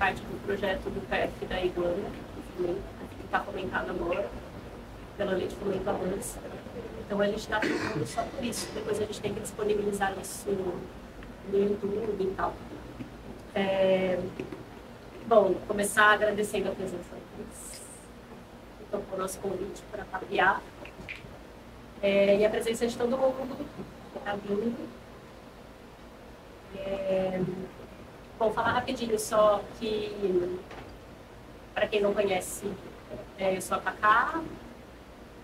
parte do projeto do PF da Iguana, que está comentado agora, pela Lei de Fomento à Dança. Então a gente está ficando só por isso. Depois a gente tem que disponibilizar isso no YouTube e tal. Bom, começar agradecendo a presença deles, que topou o nosso convite para papear. E a presença de todo mundo que está vindo. Bom, falar rapidinho só que, para quem não conhece, eu sou a Cacá,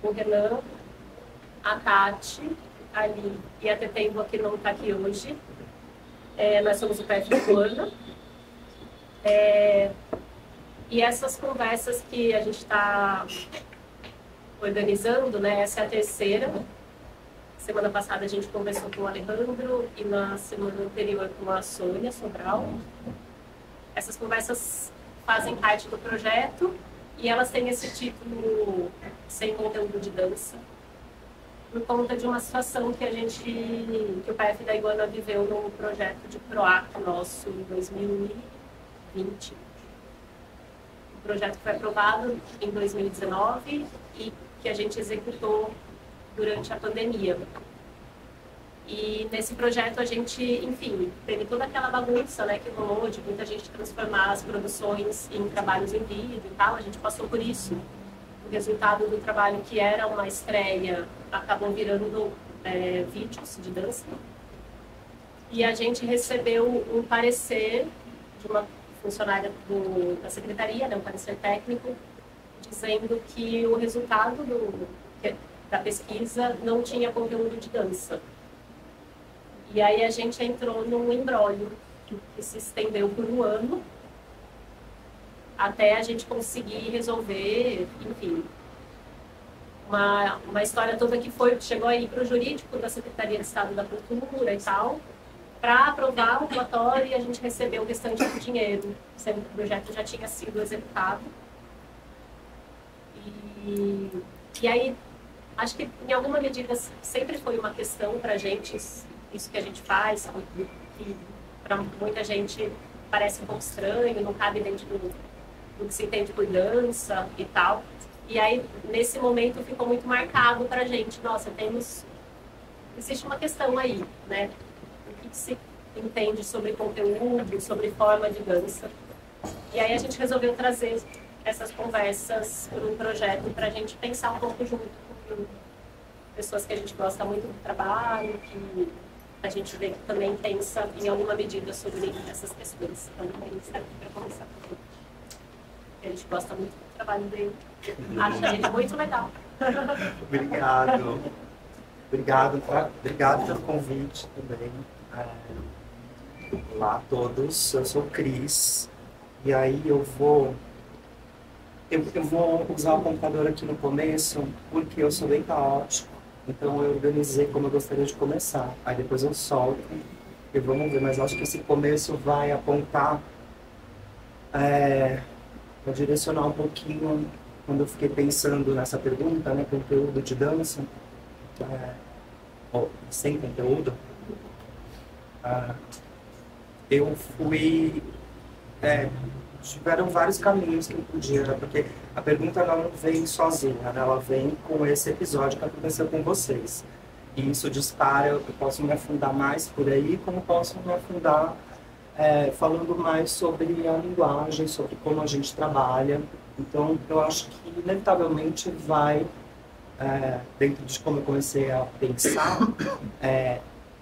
o Renan, a Tati, a Ali e a Tetembo, que não está aqui hoje. Nós somos o PF da Iguana. E essas conversas que a gente está organizando, né, essa é a terceira. Semana passada a gente conversou com o Alejandro e na semana anterior com a Sônia Sobral. Essas conversas fazem parte do projeto e elas têm esse título Sem Conteúdo de Dança, por conta de uma situação que o PF da Iguana viveu no projeto de PROAC nosso em 2020. O projeto foi aprovado em 2019 e que a gente executou durante a pandemia. E nesse projeto a gente, enfim, teve toda aquela bagunça, né, que rolou de muita gente transformar as produções em trabalhos em vídeo e tal. A gente passou por isso. O resultado do trabalho, que era uma estreia, acabou virando vídeos de dança. E a gente recebeu um parecer de uma funcionária da secretaria, né, um parecer técnico, dizendo que o resultado da pesquisa não tinha conteúdo de dança. E aí a gente entrou num imbróglio que se estendeu por um ano até a gente conseguir resolver, enfim, uma história toda que chegou aí para o jurídico da Secretaria de Estado da Cultura e tal, para aprovar o relatório, e a gente recebeu o restante do dinheiro, sendo que o projeto já tinha sido executado. E aí, acho que em alguma medida sempre foi uma questão para a gente, isso que a gente faz, que para muita gente parece um pouco estranho, não cabe dentro do que se entende por dança e tal. E aí, nesse momento, ficou muito marcado para a gente. Nossa, existe uma questão aí, né? O que se entende sobre conteúdo, sobre forma de dança. E aí a gente resolveu trazer essas conversas por um projeto para a gente pensar um pouco junto com pessoas que a gente gosta muito do trabalho, que a gente vê que também pensa em alguma medida sobre essas questões. Então, a gente está aqui para conversar com ele. A gente gosta muito do trabalho dele. Acho ele muito legal. Obrigado. Obrigado pelo convite também. Olá a todos, eu sou o Cris. E aí eu vou usar o computador aqui no começo, porque eu sou bem caótico. Então eu organizei como eu gostaria de começar. Aí depois eu solto e vamos ver. Mas acho que esse começo vai apontar, vai direcionar um pouquinho quando eu fiquei pensando nessa pergunta, né? Conteúdo de dança, sem conteúdo. Eu fui... tiveram vários caminhos que eu podia, porque a pergunta não vem sozinha, né? Ela vem com esse episódio que aconteceu com vocês. E isso dispara, eu posso me afundar mais por aí, como posso me afundar falando mais sobre a linguagem, sobre como a gente trabalha. Então, eu acho que, inevitavelmente, vai, dentro de como eu comecei a pensar,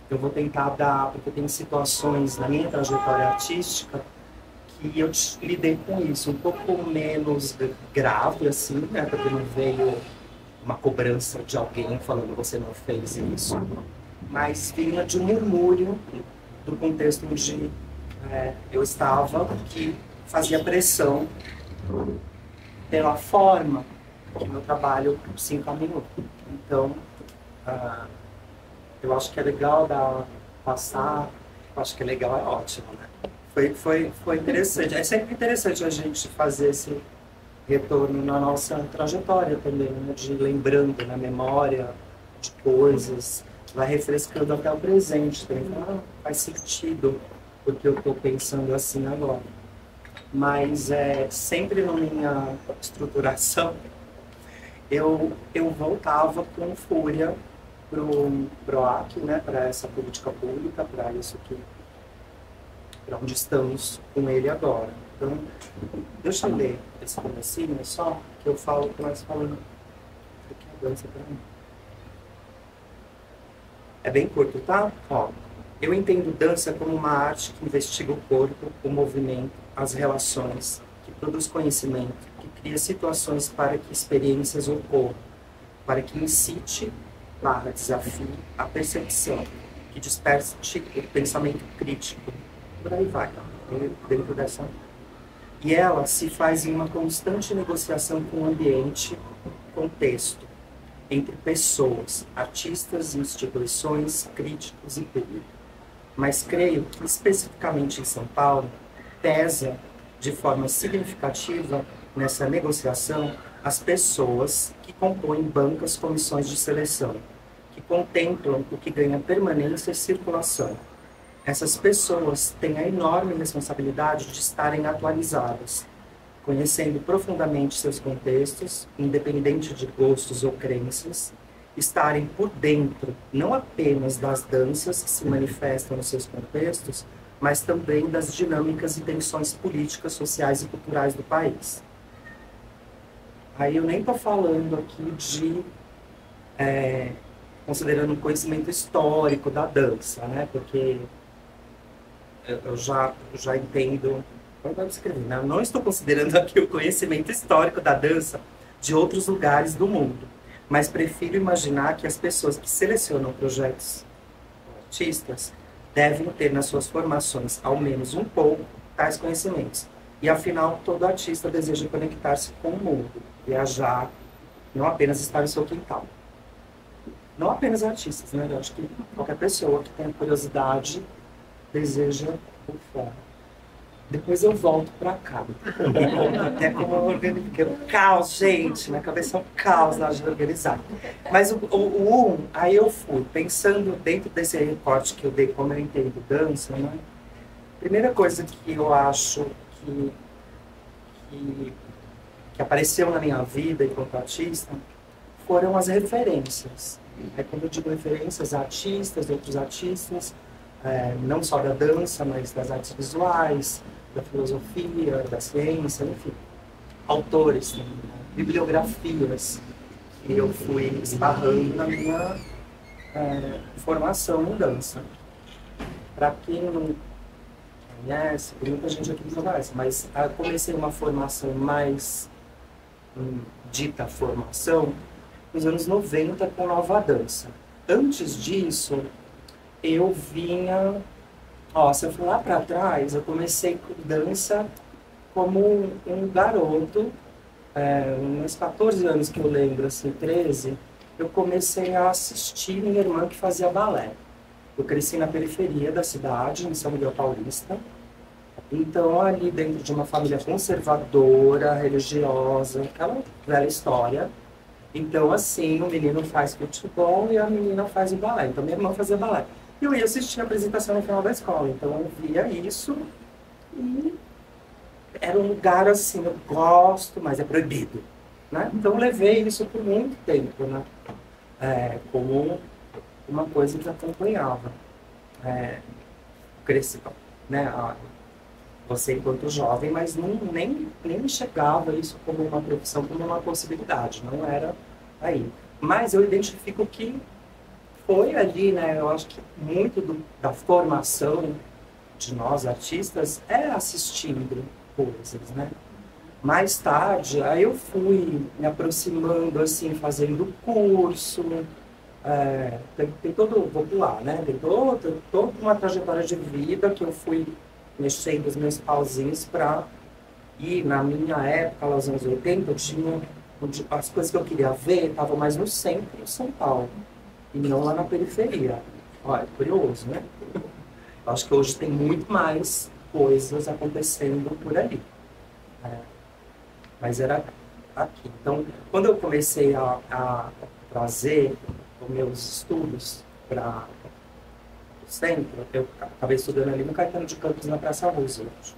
eu vou tentar dar, porque tem situações na minha trajetória artística que eu lidei com isso, um pouco menos grave, assim, né, porque não veio uma cobrança de alguém falando você não fez isso, mas vinha de um murmúrio do contexto onde eu estava, que fazia pressão pela forma que meu trabalho se encaminhou. Então, eu acho que é legal passar, eu acho que é legal, é ótimo, né? Foi interessante. É sempre interessante a gente fazer esse retorno na nossa trajetória também, né? De lembrando na memória de coisas, vai refrescando até o presente. Faz sentido porque eu estou pensando assim agora. mas sempre na minha estruturação eu voltava com fúria pro PROAC, né, para essa política pública, para isso que para onde estamos com ele agora. Então, deixa eu ler esse comecinho só, que eu começo falando aqui a dança para mim. É bem curto, tá? Ó, eu entendo dança como uma arte que investiga o corpo, o movimento, as relações, que produz conhecimento, que cria situações para que experiências ocorram, para que incite, desafie a percepção, que desperte o pensamento crítico. Por aí vai, dentro dessa. E ela se faz em uma constante negociação com o ambiente, contexto, entre pessoas, artistas, instituições, críticos e público. Mas creio que, especificamente em São Paulo, pesa de forma significativa nessa negociação as pessoas que compõem bancas, comissões de seleção, que contemplam o que ganha permanência e circulação. Essas pessoas têm a enorme responsabilidade de estarem atualizadas, conhecendo profundamente seus contextos, independente de gostos ou crenças, estarem por dentro não apenas das danças que se manifestam nos seus contextos, mas também das dinâmicas e tensões políticas, sociais e culturais do país. Aí eu nem estou falando aqui de considerando um conhecimento histórico da dança, né? Porque eu já entendo, né? Eu não estou considerando aqui o conhecimento histórico da dança de outros lugares do mundo, mas prefiro imaginar que as pessoas que selecionam projetos artistas devem ter nas suas formações, ao menos um pouco, tais conhecimentos. E afinal, todo artista deseja conectar-se com o mundo, viajar, não apenas estar em seu quintal. Não apenas artistas, né? Eu acho que qualquer pessoa que tenha curiosidade deseja por fora. Depois eu volto pra cá. Até como eu organizo. Porque é um caos, gente. Minha cabeça é um caos na hora de organizar. Mas aí eu fui pensando dentro desse recorte que eu dei, como eu entendo dança, né? Primeira coisa que eu acho que apareceu na minha vida enquanto artista foram as referências. Aí, quando eu digo referências, artistas, outros artistas, não só da dança, mas das artes visuais, da filosofia, da ciência, enfim, autores, né? Bibliografias que eu fui esbarrando na minha formação em dança. Para quem não conhece, tem muita gente aqui que não conhece, mas eu comecei uma formação mais dita formação nos anos 90 com Nova Dança. Antes disso, eu vinha... se eu for lá para trás, eu comecei com dança como um garoto, uns 14 anos que eu lembro, assim, 13, eu comecei a assistir minha irmã que fazia balé. Eu cresci na periferia da cidade, em São Miguel Paulista. Então, ali dentro de uma família conservadora, religiosa, aquela velha história. Então, assim, o menino faz futebol e a menina faz o balé. Então, minha irmã fazia balé. E eu ia assistir a apresentação no final da escola. Então, eu via isso e era um lugar, assim, eu gosto, mas é proibido, né? Então, eu levei isso por muito tempo, né? Como uma coisa que acompanhava. Cresci, né? Você enquanto jovem, mas nem enxergava isso como uma profissão, como uma possibilidade, não era aí. Mas eu identifico que foi ali, né, eu acho que muito da formação de nós artistas é assistindo coisas, né. Mais tarde, aí eu fui me aproximando, assim, fazendo curso, tem todo, vou pular, né, tem toda uma trajetória de vida que eu fui mexendo os meus pauzinhos para ir. Na minha época, lá nos anos 80, eu tinha as coisas que eu queria ver estavam mais no centro de São Paulo e não lá na periferia. Olha, curioso, né? Eu acho que hoje tem muito mais coisas acontecendo por ali. Mas era aqui. Então, quando eu comecei a trazer os meus estudos para o centro, eu acabei estudando ali no Caetano de Campos, na Praça Roosevelt.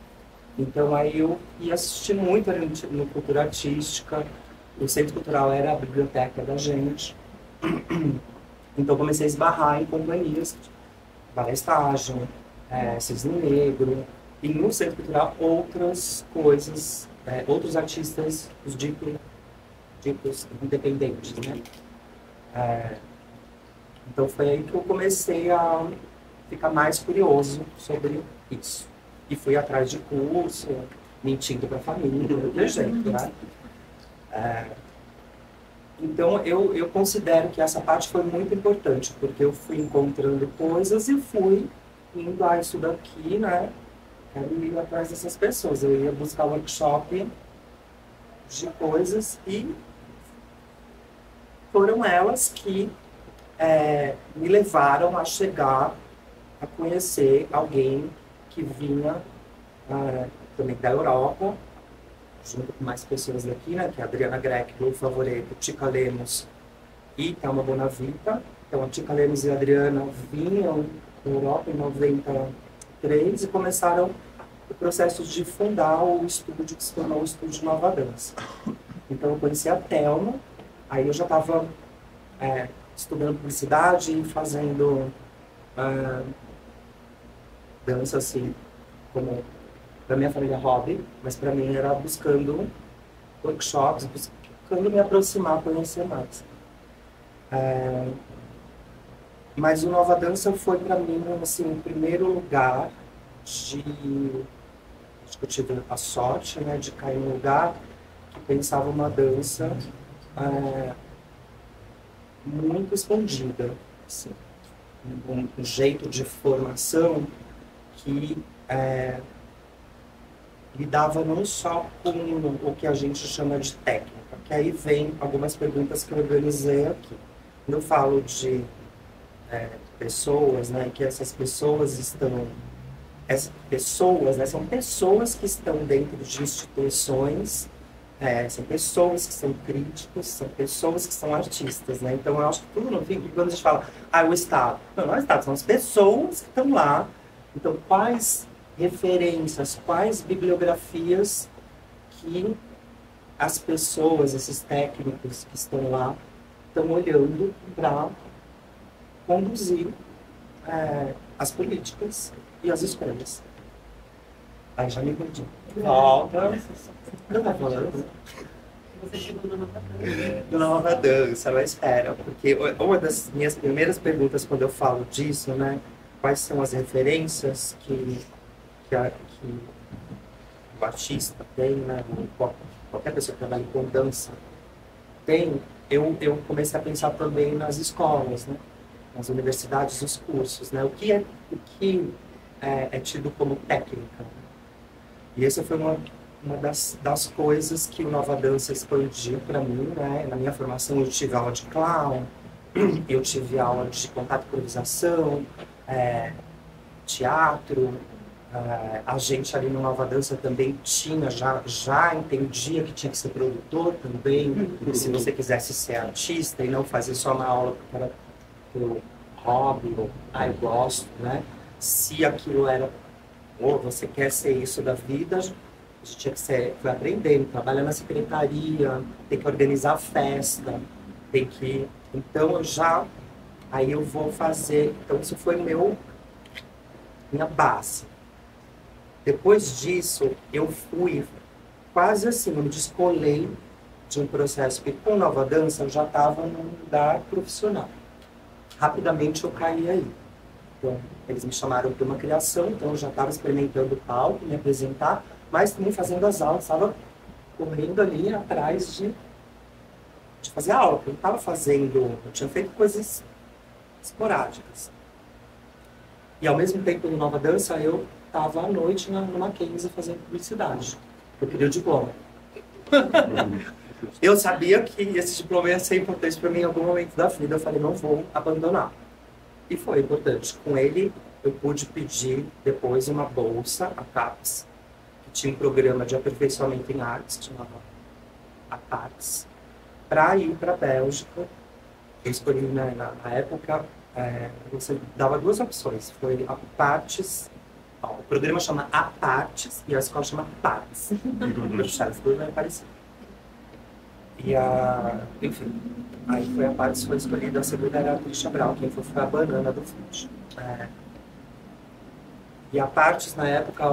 Então aí eu ia assistir muito ali no Cultura Artística, o Centro Cultural era a biblioteca da gente. Então eu comecei a esbarrar em companhias, Balé Estágio, Cisne Negro, e no Centro Cultural outras coisas, outros artistas, os ditos independentes, né? Então foi aí que eu comecei a ficar mais curioso sobre isso. E fui atrás de curso, mentindo para a família, do jeito, né? Então eu considero que essa parte foi muito importante, porque eu fui encontrando coisas e fui indo, isso daqui, né? Quero ir atrás dessas pessoas. Eu ia buscar workshop de coisas e foram elas que me levaram a chegar a conhecer alguém que vinha também da Europa, junto com mais pessoas daqui, né, que é a Adriana Greco, Lu Favoreto, Tica Lemos e Thelma Bonavita. Então a Tica Lemos e a Adriana vinham da Europa em 93 e começaram o processo de fundar o estúdio que se tornou o Estúdio Nova Dança. Então eu conheci a Thelma, aí eu já estava estudando publicidade e fazendo dança assim, como para minha família hobby, mas para mim era buscando workshops, buscando me aproximar, conhecer mais. Mas o Nova Dança foi para mim assim, o primeiro lugar acho que eu tive a sorte, né, de cair num lugar que pensava uma dança muito expandida, assim, um jeito de formação que lidava não só com o que a gente chama de técnica, que aí vem algumas perguntas que eu organizei aqui. Quando eu falo de pessoas, né, que essas pessoas estão... Essas pessoas, né, são pessoas que estão dentro de instituições, são pessoas que são críticos, são pessoas que são artistas, né? Então eu acho que tudo no fim, quando a gente fala, o Estado. Não é o Estado, são as pessoas que estão lá. Então quais referências, quais bibliografias que as pessoas, esses técnicos que estão lá, estão olhando para conduzir as políticas e as escolhas. Aí já me perdi. Volta. Não vai falando. Você chegou na Nova Dança. Na Nova Dança, mas espera, porque uma das minhas primeiras perguntas quando eu falo disso, né, quais são as referências que o artista tem, né, qualquer pessoa que trabalha com dança tem, eu comecei a pensar também nas escolas, né, nas universidades, os cursos, né, o que é tido como técnica. E essa foi uma das coisas que o Nova Dança expandiu para mim, né, na minha formação eu tive aula de clown, eu tive aula de contato e improvisação, teatro, a gente ali no Nova Dança também tinha, já entendia que tinha que ser produtor também, se você quisesse ser artista e não fazer só uma aula porque era pelo hobby, ou eu gosto, né? Se aquilo era, você quer ser isso da vida, a gente tinha que foi aprendendo, trabalhar na secretaria, tem que organizar a festa, tem que... Então aí eu vou fazer, então isso foi minha base. Depois disso, eu fui quase assim, eu me descolei de um processo, porque com Nova Dança eu já estava num lugar profissional. Rapidamente eu caí aí. Então, eles me chamaram para uma criação, então eu já estava experimentando o palco, me apresentar, mas também fazendo as aulas, estava correndo ali atrás de fazer aula, porque eu estava fazendo, eu tinha feito coisas esporádicas. E ao mesmo tempo no Nova Dança, eu estava à noite no Mackenzie fazendo publicidade. Eu queria o diploma. Eu sabia que esse diploma ia ser importante para mim em algum momento da vida. Eu falei, não vou abandonar. E foi importante. Com ele, eu pude pedir depois uma bolsa, a CAPES, que tinha um programa de aperfeiçoamento em artes, chamava APARTS, para ir para a Bélgica. Eu escolhi, né, na época, você dava duas opções. Foi a APARTS Ó, o programa chama A Partes e a escola chama Partes. Bruxelas, tudo é parecido. E enfim, aí foi a Partes foi escolhida, a segunda era a Trisha Brown, quem foi a banana do filme. E a Partes, na época,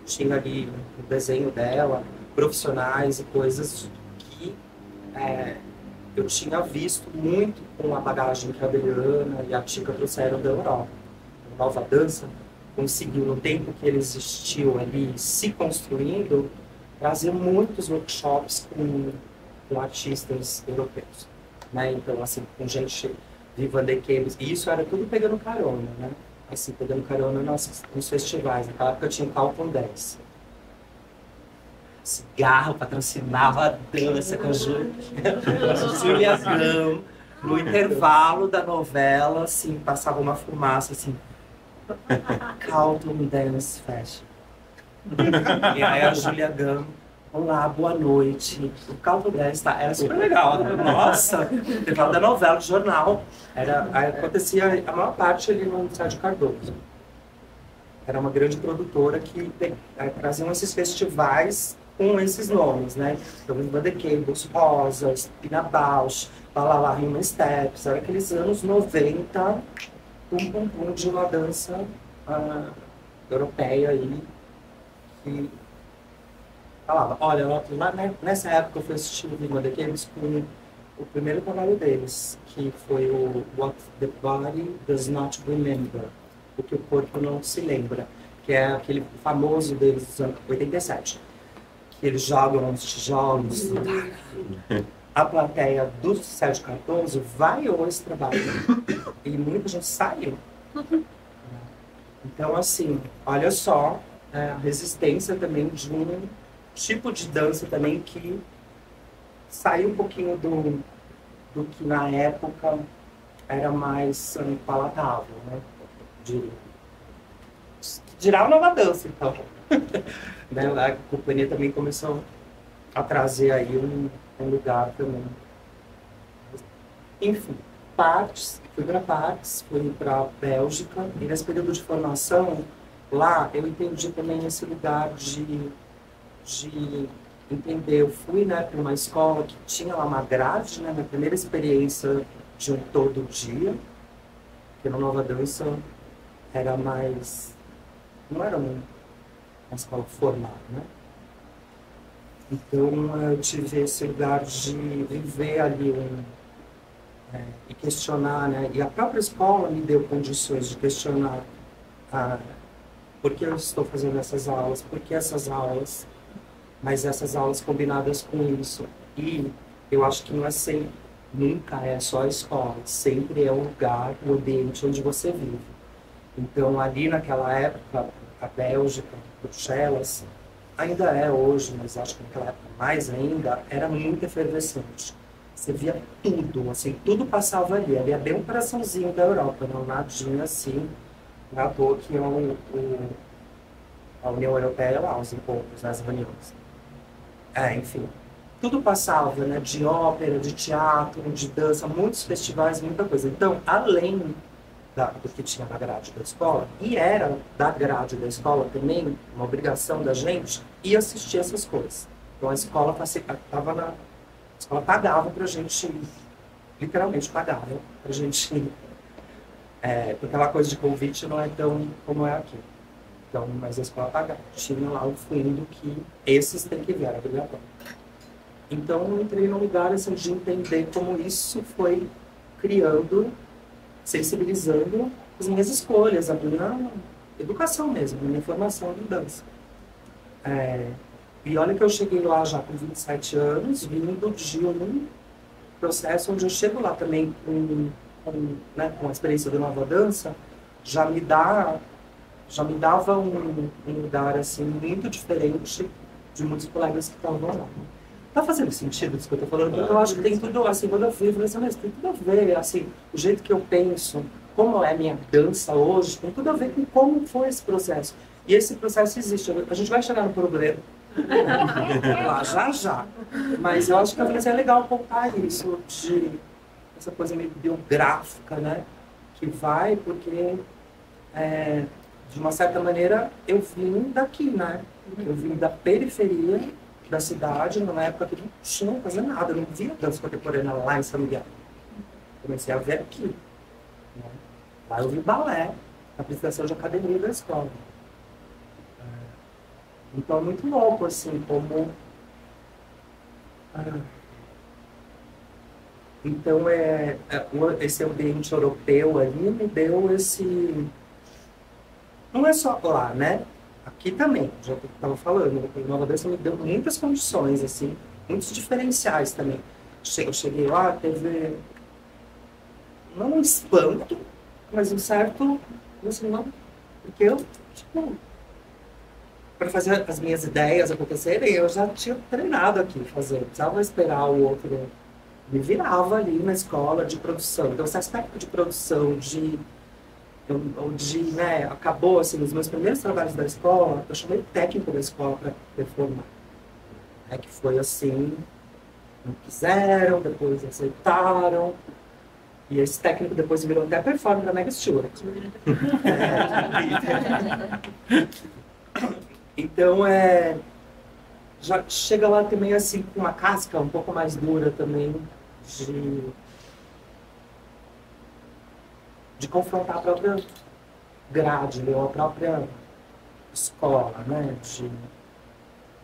tinha ali o desenho dela, profissionais e coisas que eu tinha visto muito com a bagagem que a Adriana e a Tica trouxeram da Europa. A Nova Dança conseguiu, no tempo que ele existiu ali, se construindo, trazer muitos workshops com artistas europeus. Né? Então, assim, com gente viva de Campos. E isso era tudo pegando carona, né? Assim, pegando carona nos festivais. Naquela época eu tinha Calton 10. Cigarro patrocinava a dança com a Júlia Graham. No intervalo da novela, assim, passava uma fumaça, assim, Calton Dance Fashion. E aí a Júlia Graham, olá, boa noite. O Calton Dance era super legal, né? Nossa, intervalo da novela, do jornal. Acontecia a maior parte ali no Sérgio Cardoso. Era uma grande produtora que traziam esses festivais com esses nomes, né? Então, The Cables, Rosas, Pina Bausch, Balala Human Steps, era aqueles anos 90, pum, de uma dança europeia aí, que falava, olha, nessa época eu fui assistir o Viva The Cables com o primeiro trabalho deles, que foi o What the Body Does Not Remember, o que o corpo não se lembra, que é aquele famoso deles dos anos 87. Eles jogam os tijolos, a plateia do Sérgio Cardoso vai ou esse trabalho. E muita gente saiu. Então, assim, olha só, a resistência também de um tipo de dança também que saiu um pouquinho do que na época era mais palatável, né? Dirá uma nova dança, então. Né? A companhia também começou a trazer aí um lugar também. Enfim, fui para Partes, fui para Bélgica, e nesse período de formação, lá eu entendi também esse lugar de entender. Eu fui, né, para uma escola que tinha lá uma grade, né, minha primeira experiência de um todo dia, porque no Nova Dança era mais... não era uma escola formal, né? Então eu tive esse lugar de viver ali e questionar, né? E a própria escola me deu condições de questionar por que eu estou fazendo essas aulas, por que essas aulas, mas essas aulas combinadas com isso. E eu acho que não é sempre, nunca é só a escola, sempre é o lugar, o ambiente onde você vive. Então ali naquela época, a Bélgica, Bruxelas, ainda é hoje, mas acho que naquela época mais ainda, era muito efervescente. Você via tudo, assim, tudo passava ali. Ali é bem um coraçãozinho da Europa, não nadinha assim, não é à toa que a União Europeia lá, os encontros, as reuniões. Enfim, tudo passava, né, de ópera, de teatro, de dança, muitos festivais, muita coisa. Então, além do que tinha na grade da escola, e era da grade da escola também, uma obrigação da gente, ir assistir essas coisas. Então a escola a escola pagava pra gente, literalmente pagava pra gente ir. Porque aquela coisa de convite não é tão como é aqui. Então, mas a escola pagava. Tinha lá o fundo que esses têm que ver, era obrigatório. Então eu entrei num lugar assim, de entender como isso foi criando, sensibilizando as minhas escolhas, a minha educação mesmo, a minha formação de dança. E olha que eu cheguei lá já com 27 anos, vindo de um processo onde eu chego lá também com a experiência da Nova Dança, já me dava um lugar assim, muito diferente de muitos colegas que estavam lá. Tá fazendo sentido isso que eu tô falando? Porque eu acho que tem tudo, assim, quando eu vi, eu falei assim, mas tem tudo a ver, assim, o jeito que eu penso, como é a minha dança hoje, tem tudo a ver com como foi esse processo. E esse processo existe, a gente vai chegar no problema. Lá, já. Mas eu acho que é legal contar isso, essa coisa meio biográfica, né? Que vai, porque de uma certa maneira, eu vim daqui, né? Eu vim da periferia da cidade, numa época que não tinha fazer nada, eu não via dança contemporânea lá em São Miguel. Comecei a ver aqui. Né? Lá eu vi balé, na apresentação de academia da escola. Então é muito louco, assim, como... Então, esse ambiente europeu ali me deu esse... Não é só lá, né? Aqui também, já estava falando, o Nova Dança me deu muitas condições, assim, muitos diferenciais também. Eu cheguei lá, teve... Não um espanto, mas um certo... Assim, não, porque eu, tipo... Para fazer as minhas ideias acontecerem, eu já tinha treinado aqui fazer, não precisava esperar o outro. Me virava ali na escola de produção. Então, esse aspecto de produção, né, acabou, assim, nos meus primeiros trabalhos da escola, eu chamei o técnico da escola para performar. É que foi assim, não quiseram, depois aceitaram. E esse técnico depois virou até performer da Mega Stewart. Então, já chega lá também assim com uma casca um pouco mais dura também de confrontar a própria grade, ou a própria escola, né?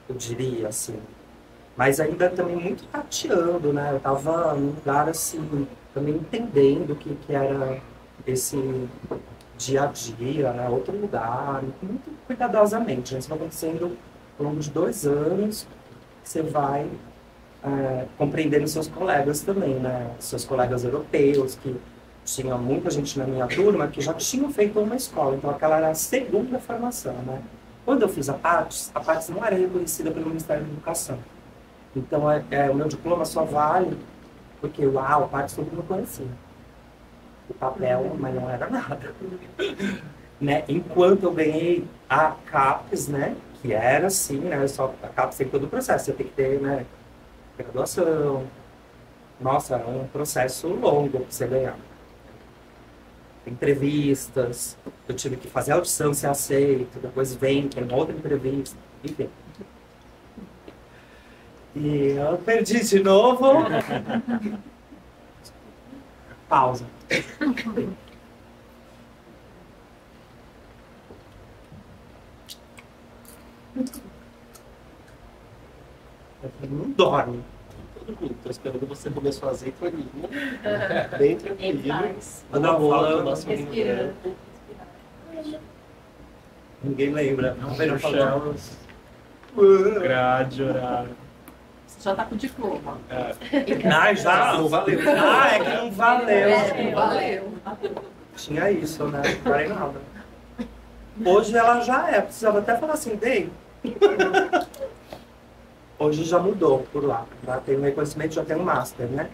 Eu diria assim. Mas ainda também muito tateando, né? Eu estava num lugar assim, também entendendo o que era esse dia a dia, né? Outro lugar, muito cuidadosamente. Né? Isso vai acontecendo ao longo de 2 anos, você vai compreendendo seus colegas também, né? Seus colegas europeus, que tinha muita gente na minha turma que já tinham feito uma escola, então aquela era a segunda formação, né? Quando eu fiz a PATS não era reconhecida pelo Ministério da Educação. Então, o meu diploma só vale porque, uau, a PATS todo mundo conhecia. O papel, mas não era nada. Né? Enquanto eu ganhei a CAPES, né? Que era assim, né? Só a CAPES tem todo o processo, você tem que ter, né? Graduação. Nossa, é um processo longo para você ganhar. Entrevistas, eu tive que fazer a audição, ser aceito, depois vem, tem uma outra entrevista, enfim. E eu perdi de novo. Pausa. Não dorme. Estou esperando você comer sua azeitoninha. Bem tranquilo. Não, falando. Respirando. Ninguém lembra. Não fechamos. Grade horário. Você já tá com o diploma. Ah, já? Não valeu. Ah, é que não valeu. Não valeu. Tinha isso, né? Não parei nada. Hoje ela já é. Precisava até falar assim, Dei. Hoje já mudou por lá. Já tem um reconhecimento, já tem um master, né?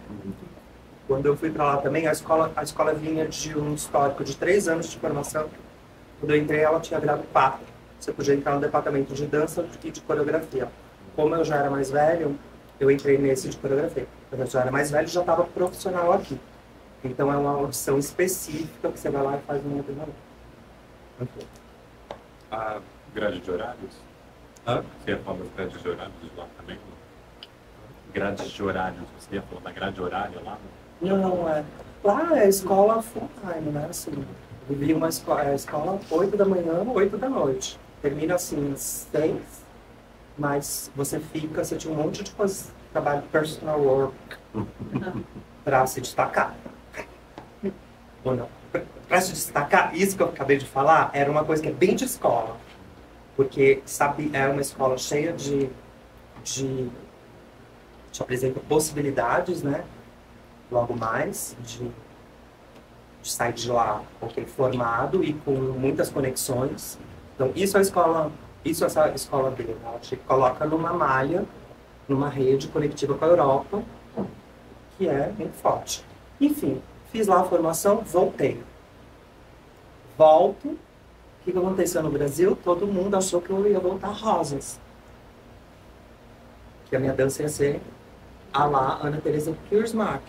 Quando eu fui para lá também, a escola vinha de um histórico de 3 anos de formação. Quando eu entrei, ela tinha virado 4. Você podia entrar no departamento de dança e de coreografia. Como eu já era mais velho, eu entrei nesse de coreografia. Quando eu já era mais velho, já estava profissional aqui. Então é uma audição específica que você vai lá e faz uma treinamento. A grade de horários? Você ia falar das grades de horários lá também? Grades de horários, você ia falar da grade horária lá? Não, lá é escola full time, né? Assim, eu vivi uma escola 8 da manhã, 8 da noite. Termina assim, 6, mas você tinha um monte de coisa, trabalho personal work para se destacar. Ou não? Para se destacar, isso que eu acabei de falar era uma coisa que é bem de escola. Porque, sabe, é uma escola cheia te apresenta possibilidades, né? Logo mais, de sair de lá com aquele formado e com muitas conexões. Então, essa escola dele, ela te coloca numa malha, numa rede conectiva com a Europa, que é muito forte. Enfim, fiz lá a formação, voltei. Volto. O que aconteceu no Brasil? Todo mundo achou que eu ia voltar rosas. Que a minha dança ia ser a lá Ana Teresa Kiersmark.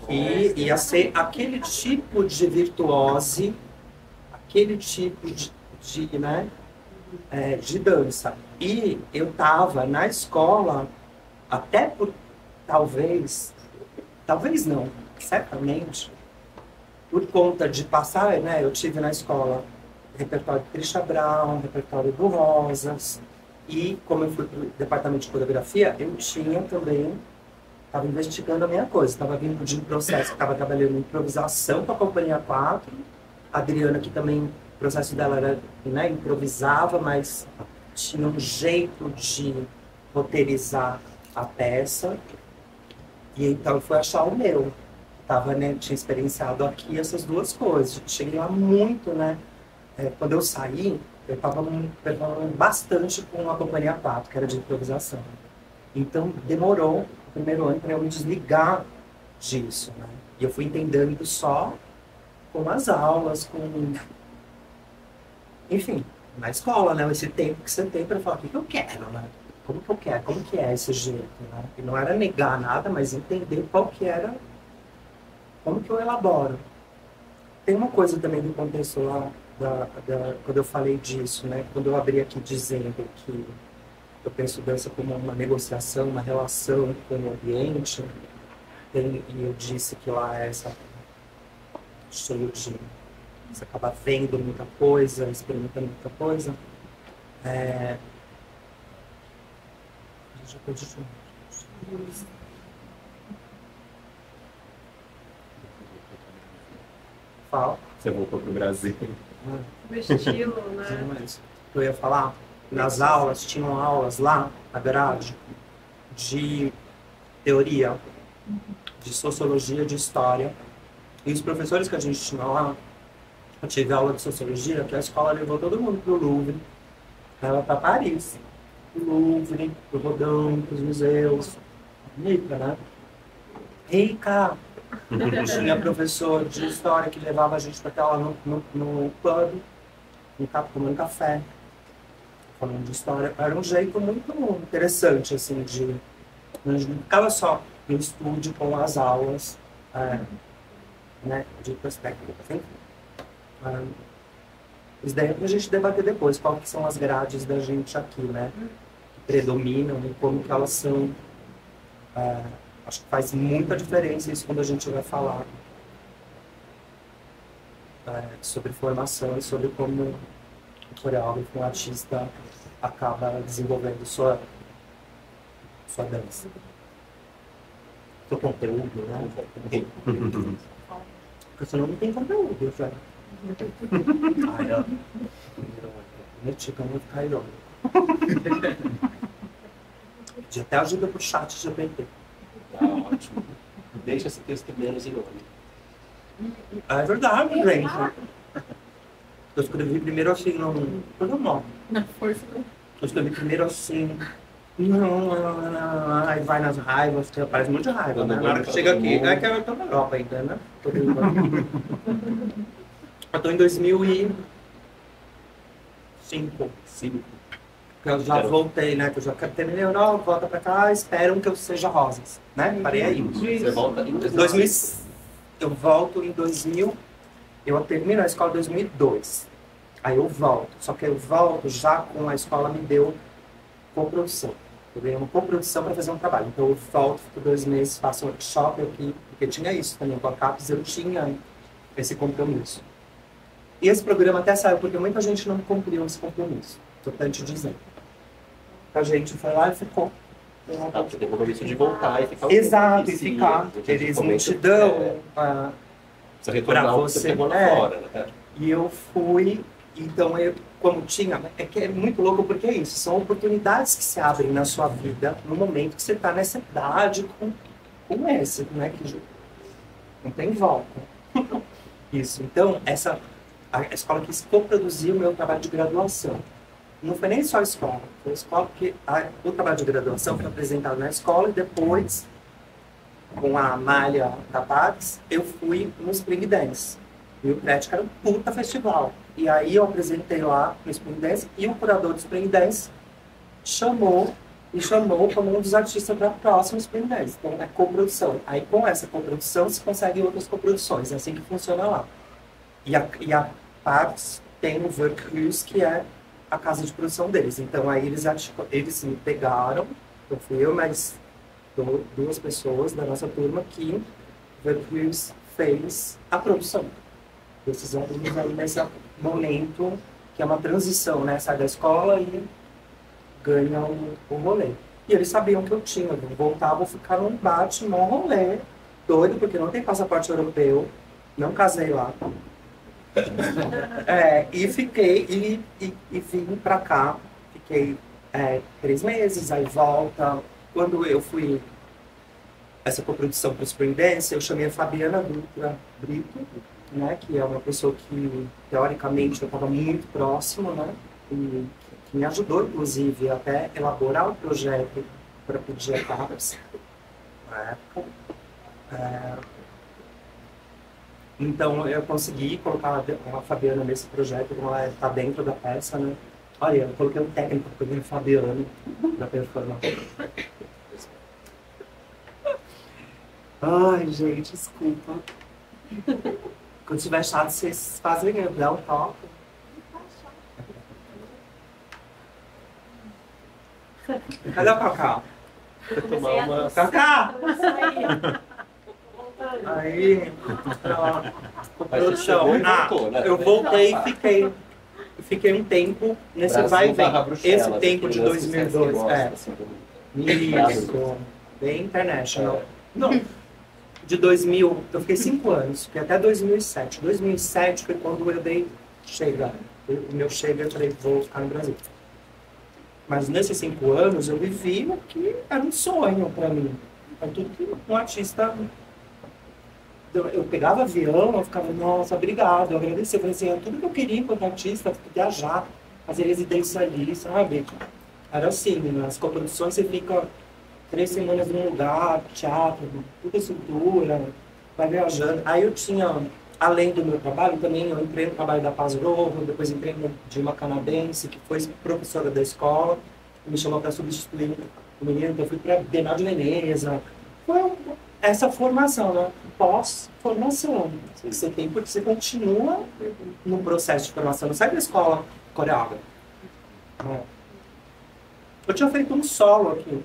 E ia ser aquele tipo de virtuose, aquele tipo né, de dança. E eu estava na escola, até por, talvez não, certamente, por conta de passar, né, eu tive na escola repertório de Trisha Brown, repertório do Rosas, e como eu fui para o departamento de coreografia, eu tinha também, estava investigando a minha coisa, estava vindo de um processo, estava trabalhando em improvisação com a Companhia 4, a Adriana, que também, o processo dela era, né, improvisava, mas tinha um jeito de roteirizar a peça, e então eu fui achar o meu. Tava, né, tinha experienciado aqui essas duas coisas. Cheguei lá muito, né? Quando eu saí, eu estava trabalhando bastante com a Companhia 4, que era de improvisação. Então, demorou o primeiro ano para eu me desligar disso, né? E eu fui entendendo só com as aulas, com... Enfim, na escola, né? Esse tempo que você tem para falar o que eu quero, né? Como que eu quero? Como que é esse jeito, né? E não era negar nada, mas entender qual que era... Como que eu elaboro? Tem uma coisa também do contexto lá, quando eu falei disso, né? Quando eu abri aqui dizendo que eu penso dança como uma negociação, uma relação com o ambiente, e eu disse que lá é essa cheio de... Você acaba vendo muita coisa, experimentando muita coisa. Já perdi de novo. Fala. Você voltou pro Brasil. O estilo, né? Mas eu ia falar, nas aulas, tinham aulas lá na grade de teoria, de sociologia, de história. E os professores que a gente tinha lá, eu tive aula de sociologia, que a escola levou todo mundo pro Louvre, ela para Paris. Pro Louvre, pro Rodão, pros museus. Rica, né? Rica! Tinha professor de história que levava a gente para estar lá no pub, tomando café, falando de história. Era um jeito muito interessante, assim, de... A gente não ficava só no estúdio com as aulas, né, de perspectiva. Isso daí é pra gente debater depois, qual que são as grades da gente aqui, né, que predominam e como que elas são... Acho que faz muita diferença isso quando a gente vai falar sobre formação e sobre como o coreógrafo, um artista, acaba desenvolvendo sua dança. Seu conteúdo, né? Porque senão não tem conteúdo, velho. Ai, ó. Metica muito irônico. De até ajuda pro chat GPT. Tá ótimo. Deixa esse texto menos irônico. É verdade, gente. Eu escrevi primeiro assim, não. Na força. Eu escrevi primeiro assim. Não, aí vai nas raivas, que parece muito de raiva, né? Na hora que chega aqui, é que eu tô na Europa ainda, né? Eu tô em 2005. Eu já voltei, né? Que eu já terminei a Europa, volta pra cá, esperam que eu seja Rosas, né? Parei aí. Você volta em 2000, eu volto em 2000, eu termino a escola em 2002. Aí eu volto, só que eu volto já com a escola me deu coprodução. Eu ganhei uma coprodução para fazer um trabalho. Então eu volto, fico 2 meses, faço um workshop aqui, porque tinha isso também. Com a CAPES eu tinha esse compromisso. E esse programa até saiu porque muita gente não cumpriu esse compromisso. Importante dizer. A gente foi lá e ficou. Você tem compromisso de voltar e ficar. Exato, e ficar. Eles não te dão Você retornar o que você pegou lá fora, né? E eu fui, então eu, como tinha, é que é muito louco porque é isso, são oportunidades que se abrem na sua vida no momento que você está nessa idade com esse, né? Que não tem volta. Isso, então a escola quis coproduzir o meu trabalho de graduação. Não foi nem só a escola, foi a escola porque o trabalho de graduação foi apresentado na escola e depois, com a malha da PAX, eu fui no Spring Dance. E o Prática era um puta festival. E aí eu apresentei lá no Spring Dance e o curador do Spring Dance chamou como um dos artistas para o próximo Spring Dance. Então é coprodução. Aí com essa coprodução se conseguem outras coproduções. É assim que funciona lá. E partes tem o Workhus, que é a casa de produção deles. Então aí eles me pegaram, eu fui eu mais duas pessoas da nossa turma que o Workhus fez a produção. Esses alunos aí nesse momento, que é uma transição, né? Sai da escola e ganha o rolê. E eles sabiam que eu tinha, eu voltava, vou ficar num bate, num rolê, doido, porque não tem passaporte europeu, não casei lá. E fiquei, e vim pra cá, fiquei 3 meses, aí volta. Quando eu fui essa coprodução para o Spring Dance, eu chamei a Fabiana Dutra Brito, né, que é uma pessoa que, teoricamente, eu estava muito próximo, né, e que me ajudou, inclusive, até elaborar o projeto para pedir a CAPES, na época. Então, eu consegui colocar a Fabiana nesse projeto, como ela está dentro da peça, né. Olha, eu coloquei um técnico, coloquei a Fabiana na performance. Ai, gente, desculpa. Quando tiver chato, vocês fazem dá um toque. Cadê a Cacá? Tomar uma... Cacá! Aí. Aí, produção. Eu voltei e fiquei um tempo nesse Brasil vai e vem. barra Bruxelas, Esse tempo de aquele 2002. assim, Isso. Bem international. Não. De 2000, eu fiquei 5 anos, fiquei até 2007. 2007 foi quando eu dei chega. O meu chega, eu falei, vou ficar no Brasil. Mas nesses 5 anos eu vivi o que era um sonho para mim. É tudo que um artista... Eu pegava avião, eu ficava, nossa, obrigado, eu agradecia. Eu falei assim, é tudo que eu queria enquanto artista, viajar, fazer residência ali, sabe? Era assim, nas coproduções você fica 3 semanas num lugar, teatro, toda estrutura, vai viajando. Aí eu tinha, além do meu trabalho, também eu entrei no trabalho da Paz Rojo, depois entrei de uma canadense, que foi professora da escola, me chamou para substituir o menino, então eu fui para a Bienal de Veneza. Foi essa formação, né? Pós-formação que você tem, porque você continua no processo de formação, não sai da escola coreógrafo. Eu tinha feito um solo aqui,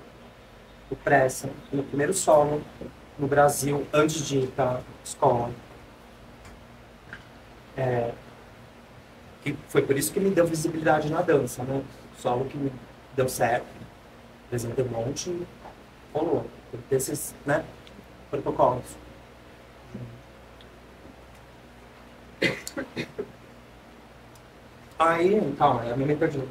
o Pressa, meu primeiro solo no Brasil, antes de ir para a escola. Que foi por isso que me deu visibilidade na dança, né? O solo que me deu certo, apresentei um monte e rolou. Tem que ter esses, né, protocolos. Aí, calma, eu me perdi.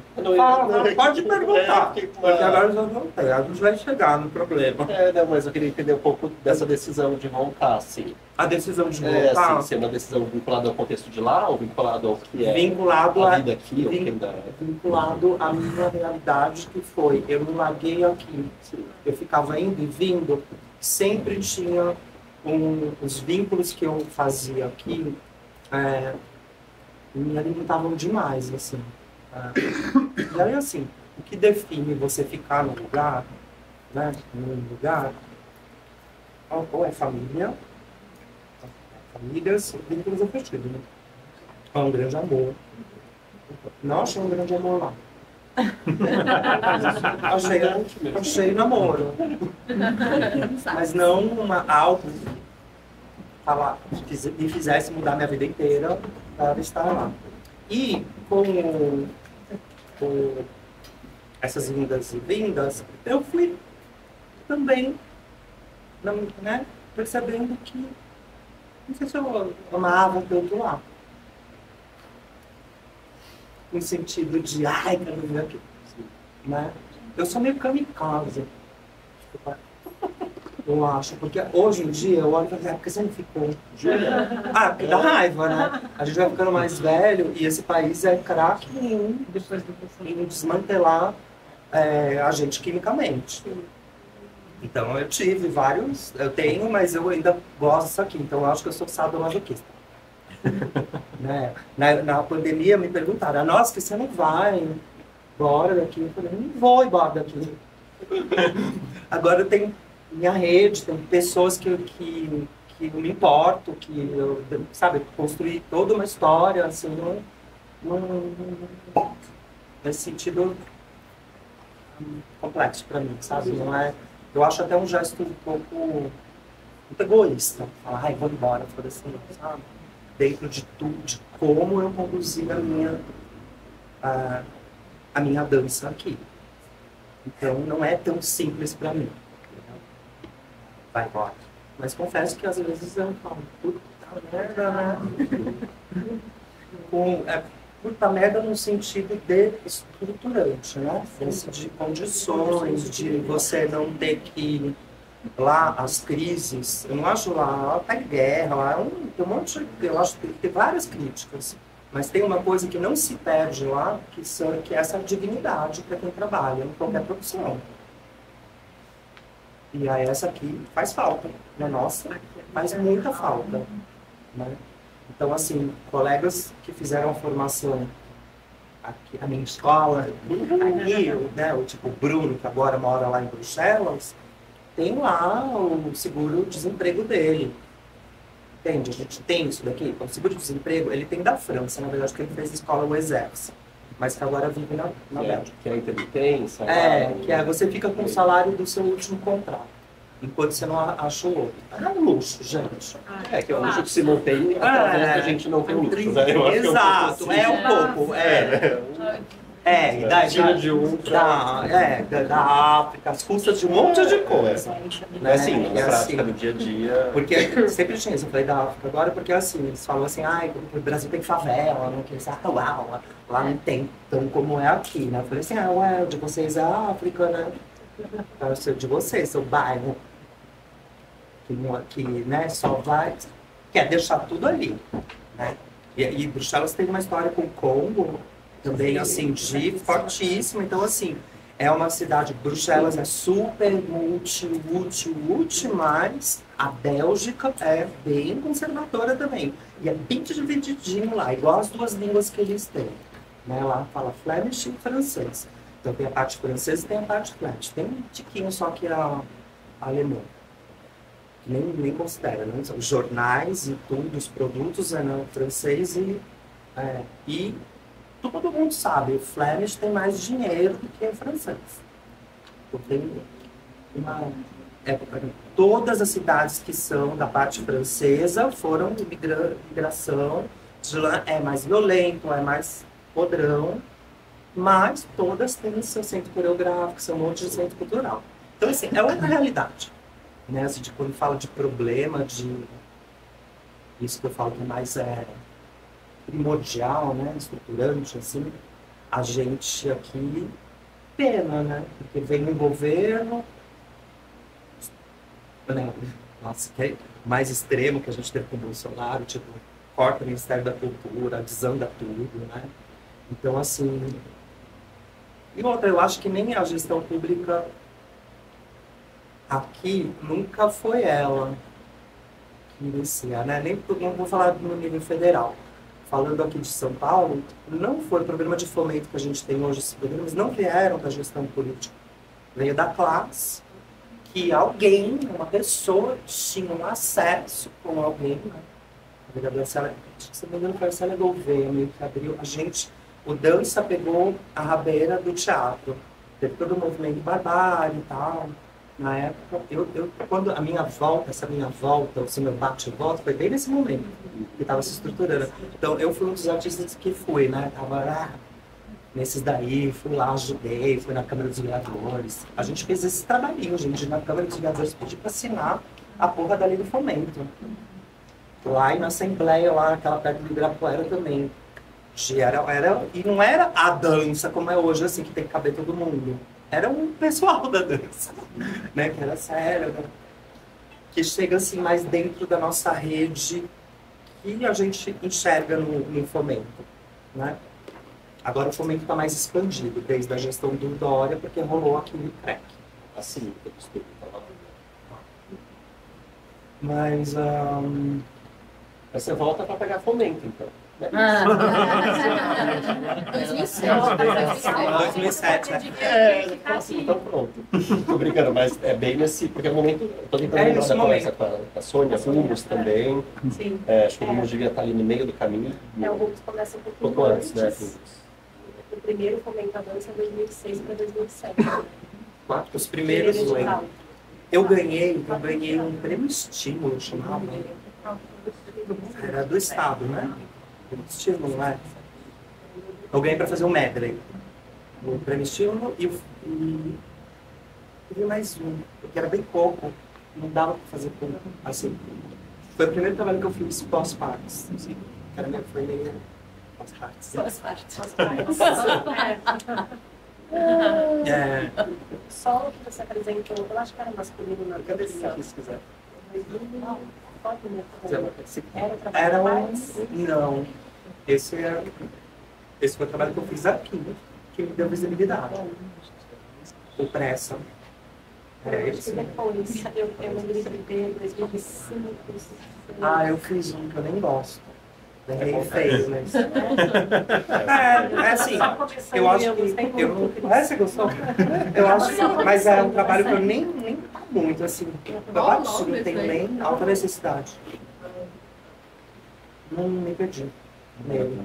Pode perguntar, porque agora eu já voltei. A gente vai chegar no problema. Não, mas eu queria entender um pouco dessa decisão de voltar, assim. A decisão de voltar... Assim, ser uma decisão vinculada ao contexto de lá, ou vinculada ao que é vinculado a vida aqui, ou que ainda... Vinculado à minha realidade, que foi, eu me larguei aqui. Eu ficava indo e vindo, sempre tinha os vínculos que eu fazia aqui, me alimentavam demais, assim. E aí, assim, o que define você ficar no lugar, né, num lugar, ou é família, famílias, vínculos afetivos, né? É um grande amor. Não achei um grande amor lá. achei namoro. Mas não algo que me fizesse mudar minha vida inteira para estar lá. E com essas indas e vindas, eu fui também, né, percebendo que não sei se eu amava tanto lá. No sentido de, ai, quero ver aqui. Né? Eu sou meio kamikaze. Eu acho, porque hoje em dia eu olho e falo, porque você não ficou? Porque dá raiva, né? A gente vai ficando mais velho e esse país é craque em desmantelar a gente quimicamente. Então eu tive vários, eu tenho, mas eu ainda gosto disso aqui, então eu acho que eu sou sadomasoquista. Né? Na pandemia me perguntaram, nossa, que você não vai embora daqui? Eu falei, não vou embora daqui. Agora eu tenho minha rede, tem pessoas que que eu me importo, que eu, sabe, construí toda uma história, assim, nesse sentido complexo para mim, sabe? Não é, eu acho até um gesto um pouco muito egoísta, falar, ai, vou embora, foda-se, sabe? Dentro de tudo, de como eu conduzi a minha dança aqui. Então, não é tão simples para mim. Vai embora. Mas confesso que às vezes eu falo, puta merda, né? Puta merda no sentido de estruturante, né? De condições, de você não ter que... Lá, as crises, eu não acho lá tá em guerra, lá tem um monte de... Eu acho que tem várias críticas. Mas tem uma coisa que não se perde lá, que é essa dignidade para quem trabalha em qualquer profissão. E aí essa aqui faz falta, né? Nossa, faz muita falta, né? Então, assim, colegas que fizeram a formação aqui na minha escola, aqui, né, o tipo Bruno, que agora mora lá em Bruxelas, tem lá o seguro-desemprego dele. Entende? A gente tem isso daqui. O seguro-desemprego, ele tem da França, na verdade, porque ele fez escola o Exército, mas que agora vive na Bélgica. Que é a intermitência. Que é você fica com o salário do seu último contrato, enquanto você não acha o outro. É um luxo, gente. É que é um luxo que se mantém através da gente não tem luxo, né? Eu acho Exato, que é um pouco assim. E da África, as custas de um monte de coisa. Né? Assim, na prática assim, do dia a dia. Porque sempre tinha isso, eu falei da África agora, porque assim, eles falam assim, o Brasil tem favela, não quer dizer, lá não tem tão como é aqui, né? Eu falei assim, de vocês é a África, né? De vocês, seu bairro, que né, só quer deixar tudo ali, né? E Bruxelas tem uma história com o Congo, também, assim, fortíssima. Então, assim, é uma cidade... Bruxelas é super multi, mas a Bélgica é bem conservadora também. E é bem divididinho lá, igual as duas línguas que eles têm. Né? Lá fala Flemish e francês. Então, tem a parte francesa e tem a parte Flemish. Tem um tiquinho só que é alemão. Nem considera, né? Os jornais e tudo, os produtos é no francês e todo mundo sabe, o Flemish tem mais dinheiro do que o francês. Então, tem uma época, todas as cidades que são da parte francesa foram de migração, de lá é mais violento, é mais podrão, mas todas têm seu centro coreográfico, seu monte de centro cultural. Então, assim, é outra realidade. Né? Assim, quando fala de problema, isso que eu falo que mais primordial, né, estruturante, assim, a gente aqui pena, né, porque vem um governo, né, nossa, que é mais extremo que a gente teve com o Bolsonaro, tipo, corta o Ministério da Cultura, desanda tudo, né, então, assim, e outra, eu acho que nem a gestão pública aqui nunca foi ela que inicia, né, nem, não vou falar no nível federal. Falando aqui de São Paulo, não foi o programa de fomento que a gente tem hoje, esses programas não vieram da gestão política. Veio da classe, que alguém, uma pessoa, tinha um acesso com alguém, né? A vereadora Célia, se não me engano, foi a Célia Gouveia, meio que abriu. O Dança pegou a rabeira do teatro. Teve todo o movimento barbárie e tal. Na época, quando a minha volta, o meu bate e volta, foi bem nesse momento que estava se estruturando. Então, eu fui um dos artistas que fui, né? Tava nesses daí, fui lá, ajudei, fui na Câmara dos Vereadores. A gente fez esse trabalhinho, gente, na Câmara dos Vereadores, pedi para assinar a porra da lei do fomento. Lá e na Assembleia, lá naquela perto do Ibirapuera também. E não era a dança como é hoje, assim, que tem que caber todo mundo. Era um pessoal da dança, né, que era sério, né, que chega assim mais dentro da nossa rede que a gente enxerga no fomento, né. Agora o fomento está mais expandido desde a gestão do Dória, porque rolou aquele crack. Assim, eu costumo falar. Mas Aí você volta para pegar fomento, então. 2007. Então pronto. Tô brincando, mas é bem nesse... Porque no momento, eu tô tentando lembrar da conversa com a Sônia, Rumos também. Sim. Acho que o Rumos devia estar ali no meio do caminho. O Rumos começa um Pouco antes, né? O primeiro Fomenta a Dança é 2006 para 2007. Os primeiros, eu ganhei um prêmio estímulo, chamava. Era do estado, né? Prêmio estímulo, né? Eu ganhei para fazer um medley. O prêmio estímulo e teve mais um, porque era bem pouco. Não dava para fazer pouco. Assim, foi o primeiro trabalho que eu fiz pós-partes. Assim, foi meio pós-partes. O solo que você apresentou, eu acho que era masculino na canção. Se quiser. Era Não. Esse foi o trabalho que eu fiz aqui, que me deu visibilidade. O Pressa. Depois, eu lembrei de ver 2005. Eu fiz um que eu nem gosto. Bem feio, mas... assim, eu acho que... Você gostou? Eu acho que... Mas é um trabalho que eu nem muito, assim. Eu acho que não tenho nem alta necessidade. Não me perdi nele.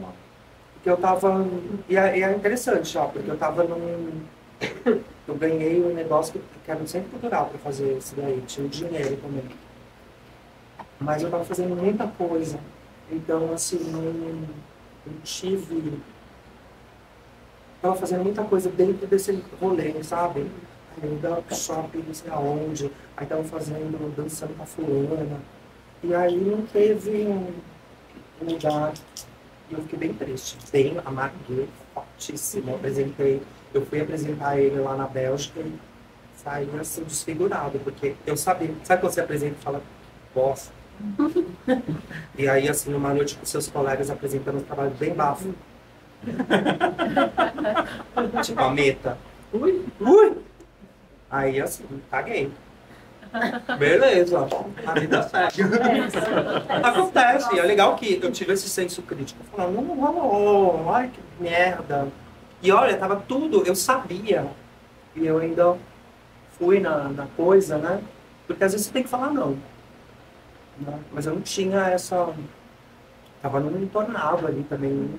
Porque eu tava... E é interessante, ó, porque eu tava num... Eu ganhei um negócio que era no Centro Cultural para fazer isso daí. Tinha dinheiro também. Mas eu tava fazendo muita coisa. Então, assim, não tive... Estava fazendo muita coisa dentro desse rolê, sabe? Aí eu shopping, não sei aonde. Aí estava fazendo, dançando com a fulana. E aí não teve um lugar. E eu fiquei bem triste. Bem amarguei, fortíssimo. Eu fui apresentar ele lá na Bélgica e saí assim desfigurado. Porque eu sabia... Sabe quando você apresenta e fala, bosta? E aí, assim, numa noite com seus colegas apresentando um trabalho bem bafo. Tipo a meta. Ui! Aí, assim, caguei. Beleza, a vida segue. Acontece, é legal que eu tive esse senso crítico. Falando, não rolou, ai que merda. E olha, tava tudo, eu sabia. E eu ainda fui na coisa, né? Porque às vezes você tem que falar não. Mas eu não tinha essa... Tava num tornado ali também,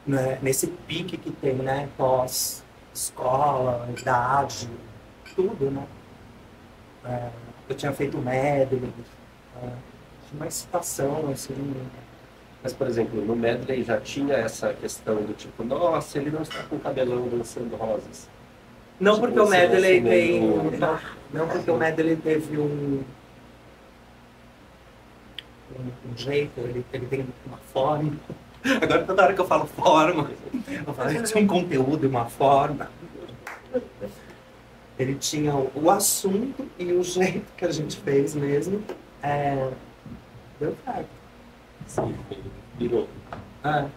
né? Nesse pique que tem, né? Pós-escola, idade, tudo, né? Eu tinha feito medley, tinha uma excitação, assim... Mas, por exemplo, no medley já tinha essa questão do tipo, nossa, ele não está com o cabelão dançando rosas. Não Tipo, porque o medley meio... tem... Não porque o medley teve um jeito, ele tem uma forma. Agora toda hora que eu falo forma, eu falo que tinha um conteúdo e uma forma. Ele tinha o assunto e o jeito que a gente fez mesmo. Deu certo. Sim, virou.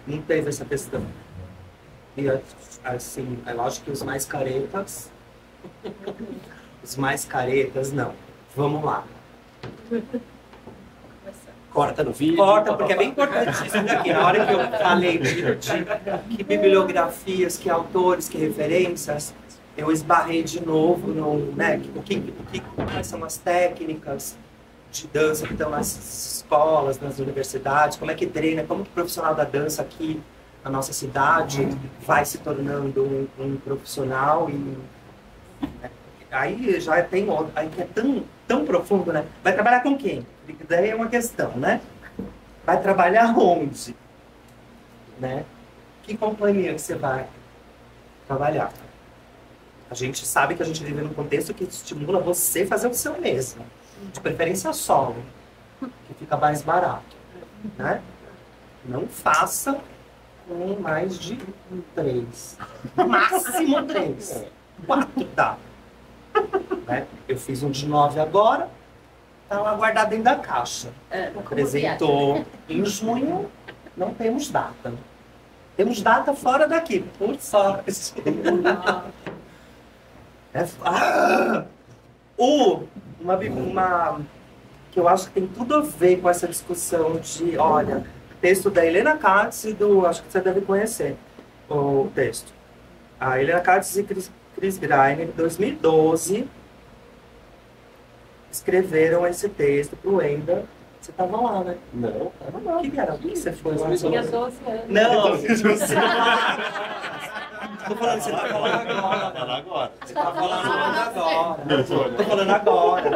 Não teve essa questão. E assim, é lógico que os mais caretas não. Vamos lá. Corta no vídeo. Corta, porque é bem importante isso daqui. Na hora que eu falei de que bibliografias, que autores, que referências, eu esbarrei de novo no, né, quais são as técnicas de dança que estão nas escolas, nas universidades, como é que treina, como que o profissional da dança aqui na nossa cidade vai se tornando um profissional e aí já tem outro, aí que é tão profundo, né? Vai trabalhar com quem? Daí é uma questão, né? Vai trabalhar onde? Né? Que companhia que você vai trabalhar? A gente sabe que a gente vive num contexto que estimula você fazer o seu mesmo. De preferência solo, que fica mais barato, né? Não faça com mais de 3. Máximo 3. 4 dá. Né? Eu fiz um de 9 agora, tá lá guardado dentro da caixa. Apresentou em junho, não temos data. Temos data fora daqui, por sorte. Uma que eu acho que tem tudo a ver com essa discussão de, olha, texto da Helena Katz e do... Acho que você deve conhecer o texto. A Helena Katz e Chris Greiner, em 2012, escreveram esse texto pro Wendel. Você tava lá, né? Não, tava não. Que era? Que você foi lá? Tinha 12 anos. Não, você tô falando, você tá falando agora. Fala agora. Você tá falando agora. Tô falando agora.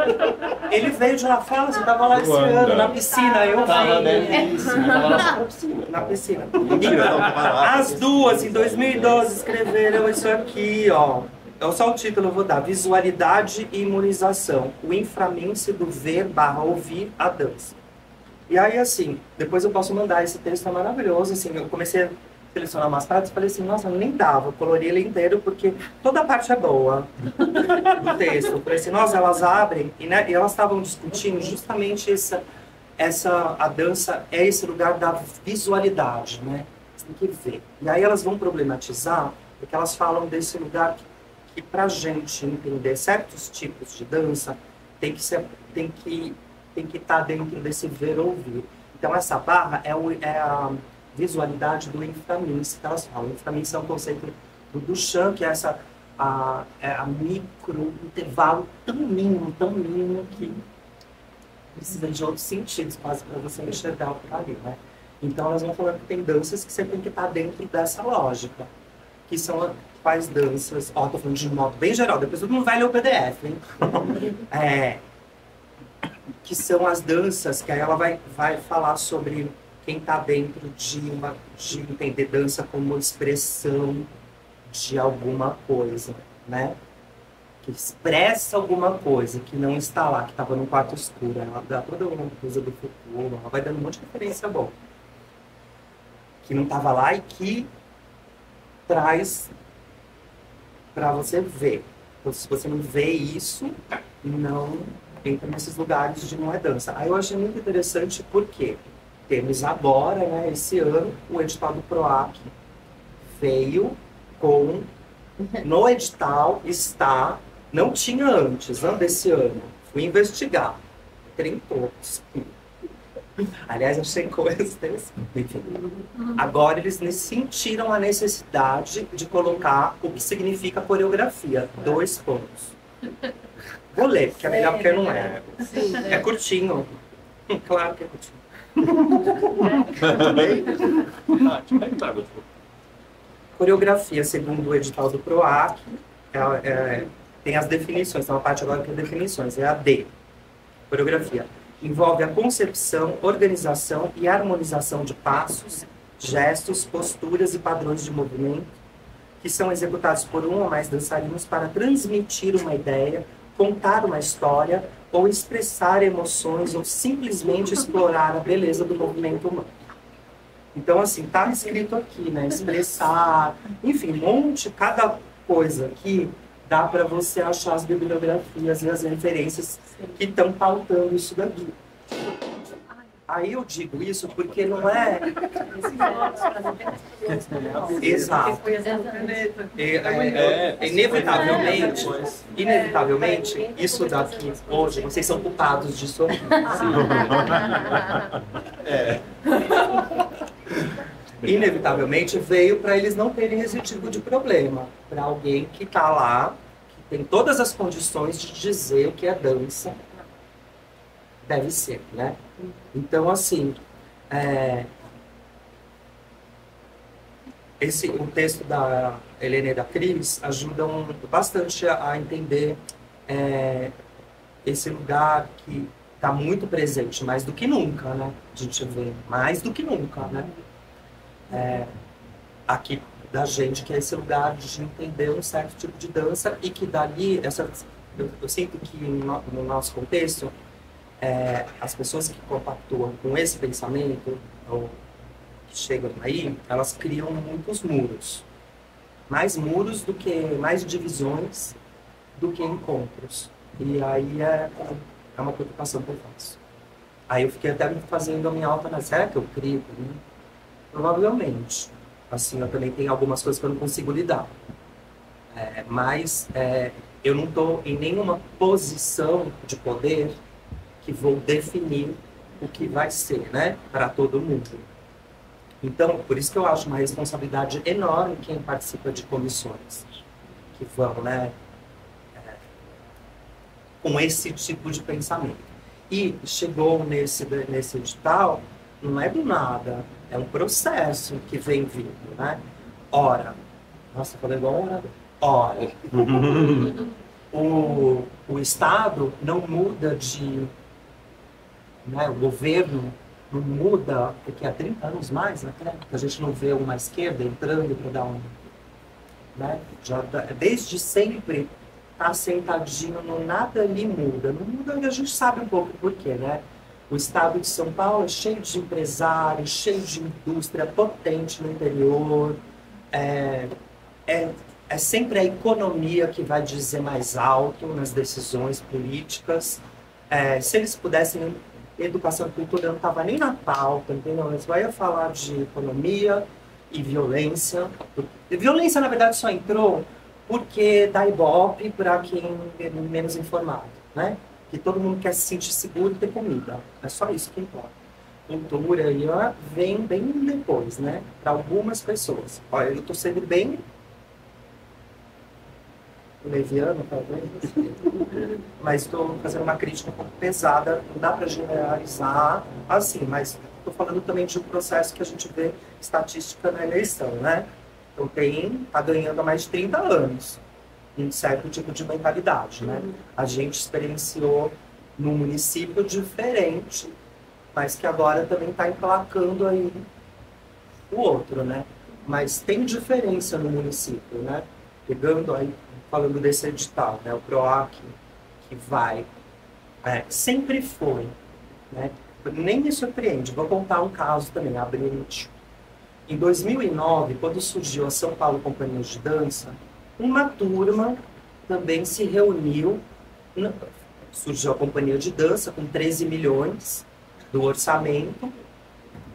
Ele veio de lá fora, você tava lá esse ano, na piscina, eu Tava vi. belíssimo, tava lá só na piscina. Na piscina. Mentira, não, vai lá. As duas, em 2012, escreveram isso aqui, ó. É só o título, eu vou dar. Visualidade e imunização. O inframince do ver/ouvir a dança. E aí, assim, depois eu posso mandar esse texto, é maravilhoso. Assim, eu comecei a selecionar umas partes e falei assim, nossa, nem dava. Eu colori ele inteiro porque toda a parte é boa do texto. Eu falei assim, nossa, elas abrem. E, né, e elas estavam discutindo justamente a dança é esse lugar da visualidade, né? Você tem que ver. E aí elas vão problematizar, porque elas falam desse lugar que pra gente entender certos tipos de dança, tem que estar dentro desse ver-ouvir. Então essa barra é a visualidade do inframince que elas falam. O inframince é um conceito do Duchamp, que é a micro intervalo tão mínimo que precisa de outros sentidos quase para você enxergar o que tá ali, né? Então elas vão falando que tem danças que você tem que estar dentro dessa lógica, que são quais danças, ó, tô falando de um modo bem geral, depois todo mundo vai ler o PDF, hein? Que são as danças, que aí ela vai falar sobre quem está dentro de entender dança como expressão de alguma coisa, né? Que expressa alguma coisa, que não está lá, que estava no quarto escuro. Ela dá toda uma coisa do futuro, ela vai dando um monte de referência boa. Que não estava lá e que traz para você ver. Então, se você não vê isso, não entra nesses lugares de não é dança. Aí eu achei muito interessante porque temos agora, né, esse ano, o edital do PROAC veio com... No edital está... Não tinha antes, desse ano. Fui investigar. Tem todos. Aliás, achei coisas desse. Enfim. Agora eles sentiram a necessidade de colocar o que significa coreografia. 2 pontos. Vou ler, porque é melhor porque não é. É curtinho. Claro que é curtinho. Coreografia, segundo o edital do PROAC, tem as definições. Tem uma parte agora que é definições. É a D. Coreografia. Envolve a concepção, organização e harmonização de passos, gestos, posturas e padrões de movimento que são executados por um ou mais dançarinos para transmitir uma ideia, contar uma história ou expressar emoções ou simplesmente explorar a beleza do movimento humano. Então, assim, tá escrito aqui, né? Expressar, enfim, cada coisa aqui dá para você achar as bibliografias e as referências que estão pautando isso daqui. Aí eu digo isso porque não é... Exato. Inevitavelmente, isso daqui hoje, vocês são culpados disso aqui. Inevitavelmente veio para eles não terem esse tipo de problema. Para alguém que está lá, que tem todas as condições de dizer o que é dança, deve ser, né? Então, assim, o texto da Helena e da Cris ajudam bastante a entender esse lugar que está muito presente, mais do que nunca, né? A gente vê, mais do que nunca, né? Aqui da gente, que é esse lugar de entender um certo tipo de dança e que dali, eu sinto que no nosso contexto, as pessoas que compactuam com esse pensamento, ou que chegam aí, elas criam muitos muros. Mais divisões do que encontros. E aí é uma preocupação que eu faço. Aí eu fiquei até fazendo a minha autoanálise. Será que eu crio? Provavelmente. Assim, eu também tenho algumas coisas que eu não consigo lidar. Mas eu não estou em nenhuma posição de poder que vou definir o que vai ser, né, para todo mundo. Então, por isso que eu acho uma responsabilidade enorme quem participa de comissões que vão, né, com esse tipo de pensamento. E chegou nesse edital, não é do nada, é um processo que vem vindo, né? Ora, nossa, falei igual um orador. Ora, o Estado não muda de... Né, o governo não muda, porque há 30 anos mais, né, que a gente não vê uma esquerda entrando para dar um... Né, desde sempre está sentadinho, nada ali muda. Não muda e a gente sabe um pouco por quê, né? O estado de São Paulo é cheio de empresários, cheio de indústria potente no interior. É sempre a economia que vai dizer mais alto nas decisões políticas. Se eles pudessem, educação e cultura não estava nem na pauta, entendeu? Eles vão falar de economia e violência. E violência, na verdade, só entrou porque dá ibope para quem é menos informado, né? Que todo mundo quer se sentir seguro e ter comida. É só isso que importa. Cultura aí, vem bem depois, né? Para algumas pessoas. Olha, eu estou sendo bem leviano, talvez, mas estou fazendo uma crítica um pouco pesada. Não dá para generalizar assim, mas estou falando também de um processo que a gente vê estatística na eleição, né? Então está ganhando há mais de 30 anos um certo tipo de mentalidade, né? A gente experienciou num município diferente, mas que agora também está emplacando aí o outro, né? Mas tem diferença no município, né? Pegando aí, falando desse edital, né? O PROAC que vai, sempre foi, né? Nem me surpreende, vou contar um caso também, abrir. Em 2009, quando surgiu a São Paulo Companhia de Dança, uma turma também se reuniu, surgiu a Companhia de Dança com 13 milhões do orçamento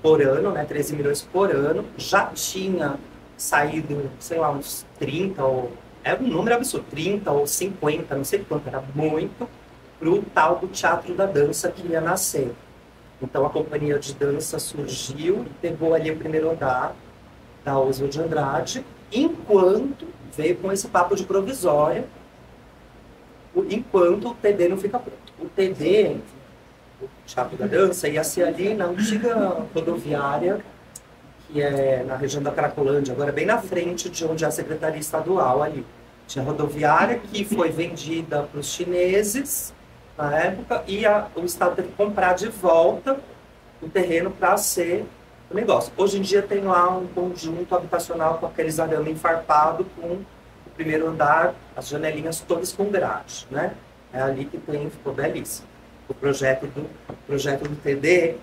por ano, né, 13 milhões por ano, já tinha saído, sei lá, uns 30, era um número absurdo, 30 ou 50, não sei quanto, era muito, para o tal do Teatro da Dança que ia nascer. Então a Companhia de Dança surgiu e pegou ali o primeiro andar da Oswald de Andrade, enquanto veio com esse papo de provisória, enquanto o TD não fica pronto. O TD, o Teatro da Dança, ia ser ali na antiga rodoviária, que é na região da Cracolândia, agora bem na frente de onde é a Secretaria Estadual ali. Tinha rodoviária que foi vendida para os chineses na época, e o Estado teve que comprar de volta o terreno para ser o negócio. Hoje em dia tem lá um conjunto habitacional com aqueles arame enfarpado, com o primeiro andar, as janelinhas todas com grade, né? É ali que tem, ficou belíssimo. O projeto do TD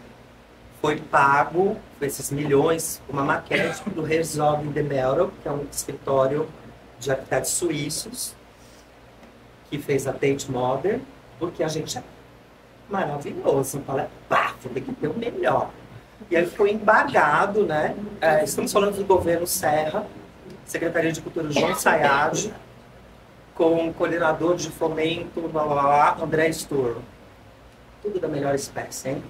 foi pago, com esses milhões, uma maquete do Herzog de Mello, que é um escritório de arquitetos suíços, que fez a Tate Modern, porque a gente é maravilhoso. Fala, tem que ter o melhor. E aí ficou embargado, né? Estamos falando do governo Serra, Secretaria de Cultura João Sayad, com o coordenador de fomento, André Sturro. Tudo da melhor espécie, hein?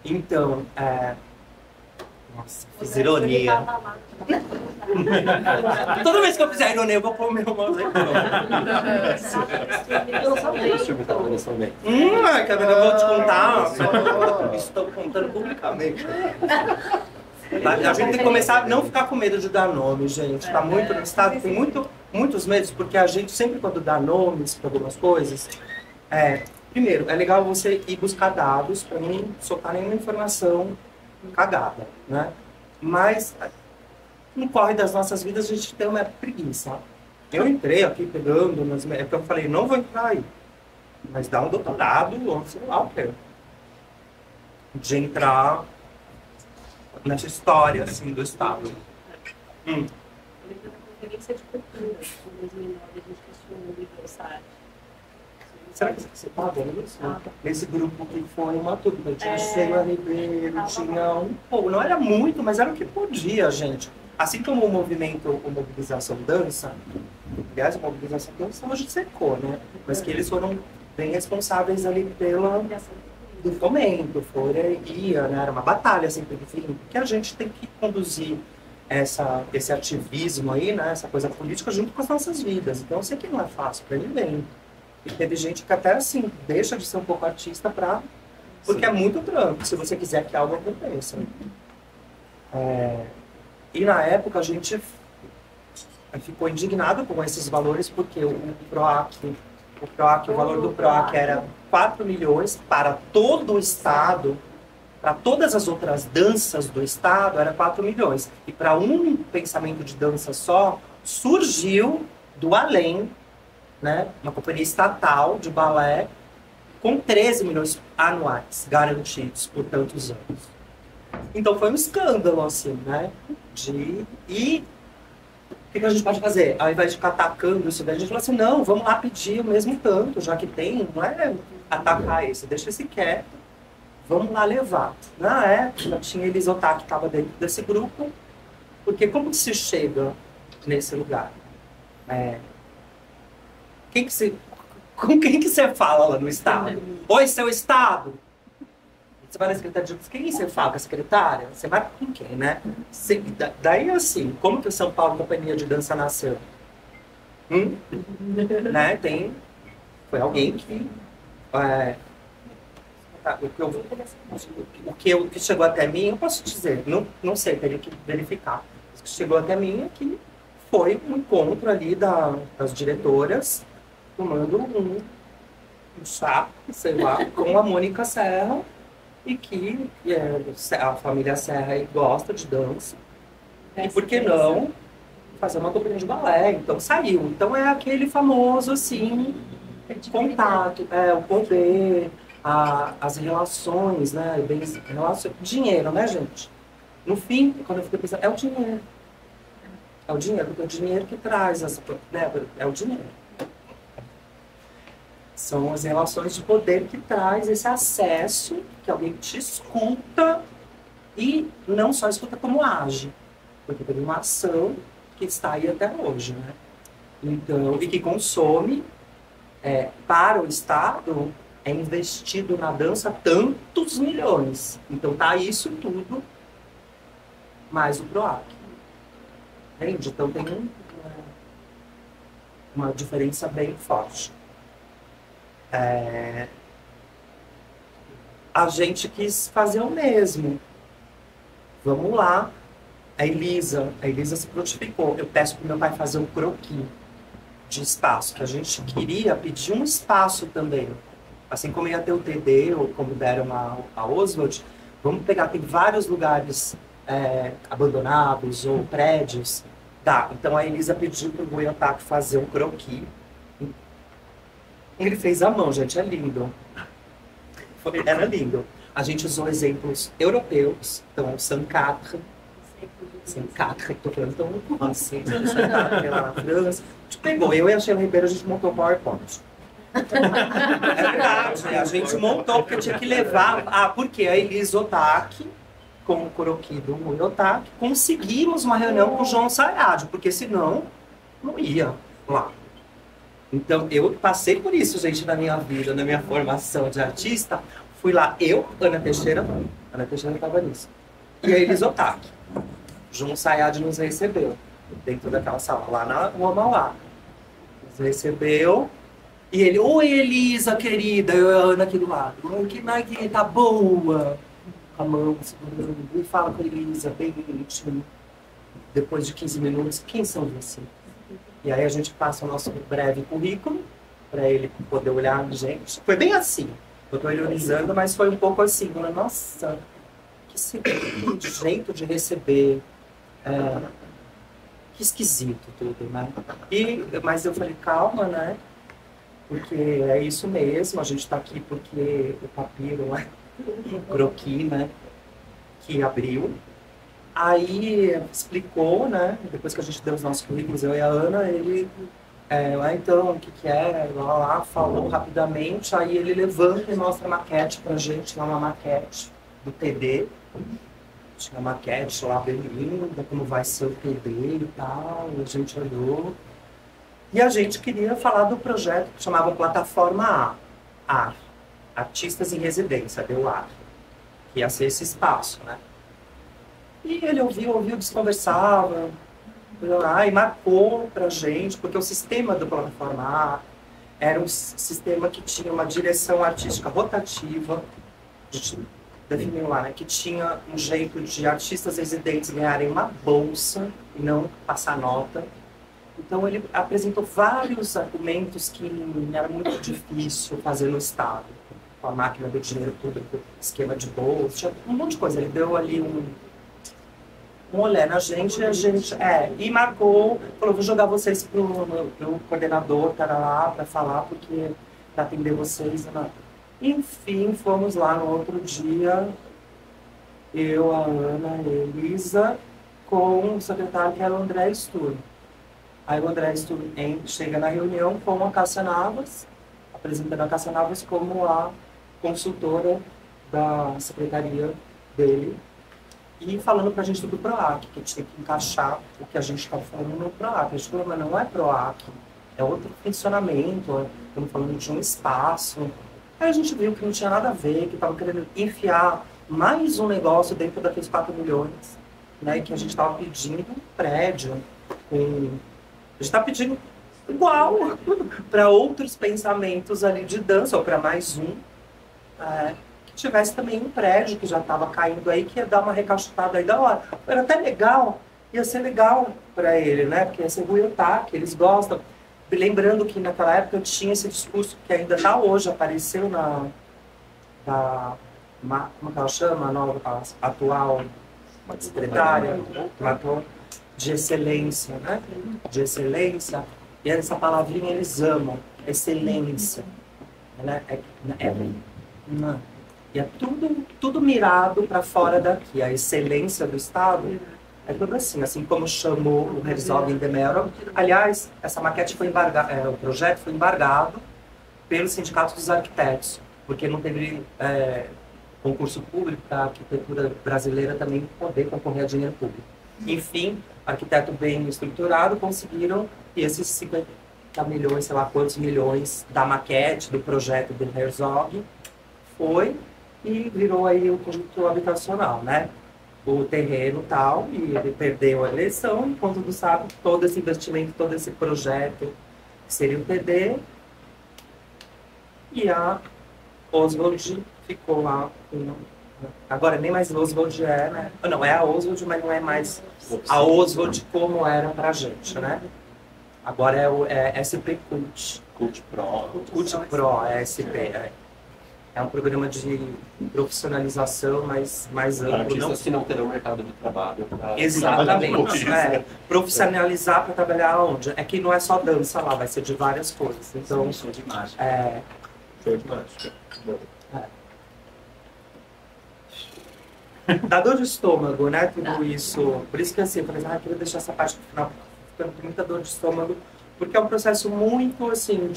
Então, nossa, fiz ironia. Toda vez que eu fizer ironia, eu vou pôr o meu mãozinho. Eu sabia que o filme estava nesse momento. Camila, eu vou te contar. Estou contando publicamente. A gente tem que começar a não ficar com medo de dar nome, gente. Tá muito no estado, tem muitos medos, porque a gente sempre, quando dá nomes para algumas coisas, primeiro, é legal você ir buscar dados para não soltar nenhuma informação cagada, né? Mas no corre das nossas vidas a gente tem uma preguiça. Eu entrei aqui pegando, é que eu falei, não vou entrar aí, mas dá um doutorado, ou sei lá o quê, de entrar nessa história assim do Estado. Na conferência de cultura, em 2009, a gente questionou o aniversário. Será que você está vendo isso? Esse grupo que foi uma turma, tinha Sheila Ribeiro, tinha um pouco, não era muito, mas era o que podia, gente. Assim como o movimento, o Mobilização Dança, aliás, a Mobilização Dança hoje secou, né? Mas que eles foram bem responsáveis ali pela do fomento, ia, né? Era uma batalha sempre, enfim, porque a gente tem que conduzir esse ativismo aí, né? Essa coisa política junto com as nossas vidas. Então eu sei que não é fácil para ninguém. E teve gente que até assim, deixa de ser um pouco artista porque é muito trampo, se você quiser que algo aconteça. E na época a gente ficou indignado com esses valores, porque o valor do PROAC era 4 milhões para todo o Estado, para todas as outras danças do Estado era 4 milhões. E para um pensamento de dança só, surgiu do além, né, uma companhia estatal de balé com 13 milhões anuais garantidos por tantos anos. Então foi um escândalo, assim, né? E o que a gente pode fazer? Ao invés de ficar atacando isso daí, a gente falou assim, não, vamos lá pedir o mesmo tanto, já que tem, não é atacar esse, deixa esse quieto, vamos lá levar. Na época, tinha Elisa Otaki que estava dentro desse grupo, porque como que se chega nesse lugar? Com quem que você fala lá no Estado? Oi, seu Estado! Você vai na secretaria de justiça, quem você fala com a secretária? Você vai com quem, né? Daí, assim, como que o São Paulo Companhia de Dança nasceu? Né? Foi alguém que... O que chegou até mim, eu posso dizer, não sei, teria que verificar. O que chegou até mim é que foi um encontro ali das diretoras, tomando um chá, sei lá, com a Mônica Serra, e que a família Serra gosta de dança. E por que não fazer uma companhia de balé? Então saiu. Então é aquele famoso, assim, contato, o poder, as relações, né? Dinheiro, né, gente? No fim, quando eu fiquei pensando, é o dinheiro. É o dinheiro, porque é o dinheiro que traz, né? É o dinheiro. São as relações de poder que traz esse acesso, que alguém te escuta e não só escuta como age. Porque tem uma ação que está aí até hoje, né? Então, e que consome, para o Estado, é investido na dança tantos milhões. Então tá isso tudo, mais o PROAC. Entende? Então tem uma diferença bem forte. A gente quis fazer o mesmo. Vamos lá. A Elisa se prontificou. Eu peço para o meu pai fazer um croquis de espaço, que a gente queria pedir um espaço também. Assim como ia ter o TD, ou como deram a Oswald, vamos pegar, tem vários lugares abandonados ou prédios. Tá, então a Elisa pediu para o Rui Otaki fazer um croquis. Ele fez à mão, gente, é lindo. Era lindo. A gente usou exemplos europeus, então Saint-Quatre, que tô falando tão assim, Saint-Quatre lá na França. A gente pegou, eu e a Sheila Ribeiro, a gente montou o PowerPoint. É verdade, a gente montou porque tinha que levar. Porque a Elisa Otaki, com o croquis do Rui Otaki, conseguimos uma reunião com o João Sayad, porque senão não ia lá. Então, eu passei por isso, gente, na minha vida, na minha formação de artista. Fui lá, Ana Teixeira estava nisso. E a Elisa Otaki. João Sayad nos recebeu, dentro daquela sala, lá na Rua Mauá. Nos recebeu, e ele, oi Elisa, querida, eu e a Ana aqui do lado. Oi, que Magui, tá boa? Com a mão segurando, e fala com a Elisa, bem íntimo. Depois de 15 minutos, quem são vocês? E aí a gente passa o nosso breve currículo, para ele poder olhar a gente. Foi bem assim, eu estou ironizando, mas foi um pouco assim, nossa, que jeito de receber, que esquisito tudo, né? Mas eu falei, calma, né? Porque é isso mesmo, a gente está aqui porque o papiro, o croquis, né, que abriu. Aí explicou, né, depois que a gente deu os nossos currículos, eu e a Ana, ele, então, o que é, lá, falou rapidamente, aí ele levanta e mostra a maquete pra gente, lá uma maquete do TD, tinha uma maquete lá bem linda, como vai ser o TD e tal, e a gente olhou, e a gente queria falar do projeto que chamava Plataforma A, artistas em residência, DEUAR, que ia ser esse espaço, né? E ele ouviu, desconversava, e marcou pra gente, porque o sistema do Plataforma A era um sistema que tinha uma direção artística rotativa, definiu lá, né, que tinha um jeito de artistas residentes ganharem uma bolsa e não passar nota. Então ele apresentou vários argumentos que era muito difícil fazer no Estado, com a máquina do dinheiro público, esquema de bolsa, tinha um monte de coisa. Ele deu ali um olhar na gente, e a gente, e marcou, falou, vou jogar vocês pro coordenador, cara lá, para falar, porque para atender vocês, né? Enfim, fomos lá no outro dia, eu, a Ana, a Elisa, com o secretário que era o André Sturm. Aí o André Sturm chega na reunião com a Cássia Navas, apresentando a Cássia Navas como a consultora da secretaria dele, e falando pra gente do PROAC, que tinha que encaixar o que a gente estava falando no PROAC. A gente falou, mas não é PROAC, é outro funcionamento, estamos falando de um espaço. Aí a gente viu que não tinha nada a ver, que estava querendo enfiar mais um negócio dentro daqueles 4 milhões, né, que a gente estava pedindo um prédio. A gente está pedindo igual para outros pensamentos ali de dança, ou para mais um. Que tivesse também um prédio que já estava caindo aí, que ia dar uma recachutada aí da hora. Era até legal, ia ser legal para ele, né? Porque ia ser Ruiotá, que eles gostam. Lembrando que naquela época eu tinha esse discurso que ainda está hoje, apareceu como que ela chama? A atual secretária, de excelência, né? De excelência. E essa palavrinha eles amam, excelência. Né? E é tudo mirado para fora daqui. A excelência do Estado é tudo assim como chamou o Herzog in de Mello. Aliás, essa maquete foi embargada, o projeto foi embargado pelo Sindicato dos Arquitetos, porque não teve concurso público para a arquitetura brasileira também poder concorrer a dinheiro público. Enfim, arquiteto bem estruturado conseguiram, e esses 50 milhões, sei lá quantos milhões da maquete, do projeto do Herzog, foi e virou aí o conjunto habitacional, né? O terreno tal, e ele perdeu a eleição, e como todo mundo sabe, todo esse investimento, todo esse projeto que seria o PD, e a Oswald ficou lá. Agora nem mais Oswald né? Não, é a Oswald, mas não é mais a Oswald como era pra gente, né? Agora é SP Cult. Cult Pro. Cult Pro, é SP. É um programa de profissionalização mais amplo. Artistas que não terão mercado de trabalho. Exatamente. Profissionalizar para trabalhar onde? É que não é só dança lá, vai ser de várias coisas. Então, show de mágica. Show de mágica. Dá dor de estômago, né? Tudo isso. Por isso que assim, eu falei, eu queria deixar essa parte no final, ficando com muita dor de estômago, porque é um processo muito assim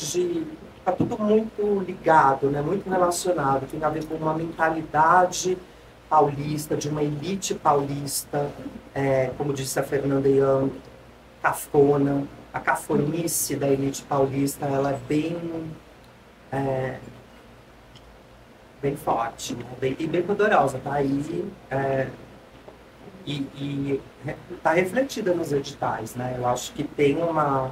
tá tudo muito ligado, né? Muito relacionado, tem a ver com uma mentalidade paulista, de uma elite paulista, como disse a Fernanda Young, cafona, a cafonice da elite paulista, ela é bem forte, né? bem poderosa, tá aí e tá refletida nos editais, né? Eu acho que tem uma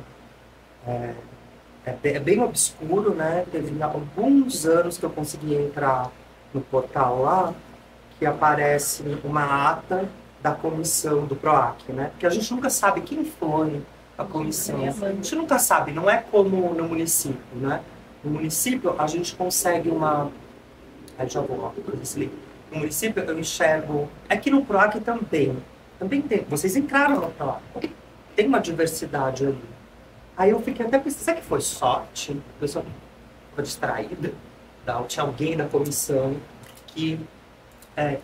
é bem obscuro, né? Teve alguns anos que eu consegui entrar no portal lá, que aparece uma ata da comissão do PROAC, né? Porque a gente nunca sabe quem foi a comissão. A gente nunca sabe, não é como no município, né? No município a gente consegue uma... Aí já vou, no município eu enxergo... É que no PROAC também tem. Vocês entraram no PROAC. Tem uma diversidade ali. Aí eu fiquei até pensando, será que foi sorte? A pessoa ficou distraída. Tinha alguém na comissão que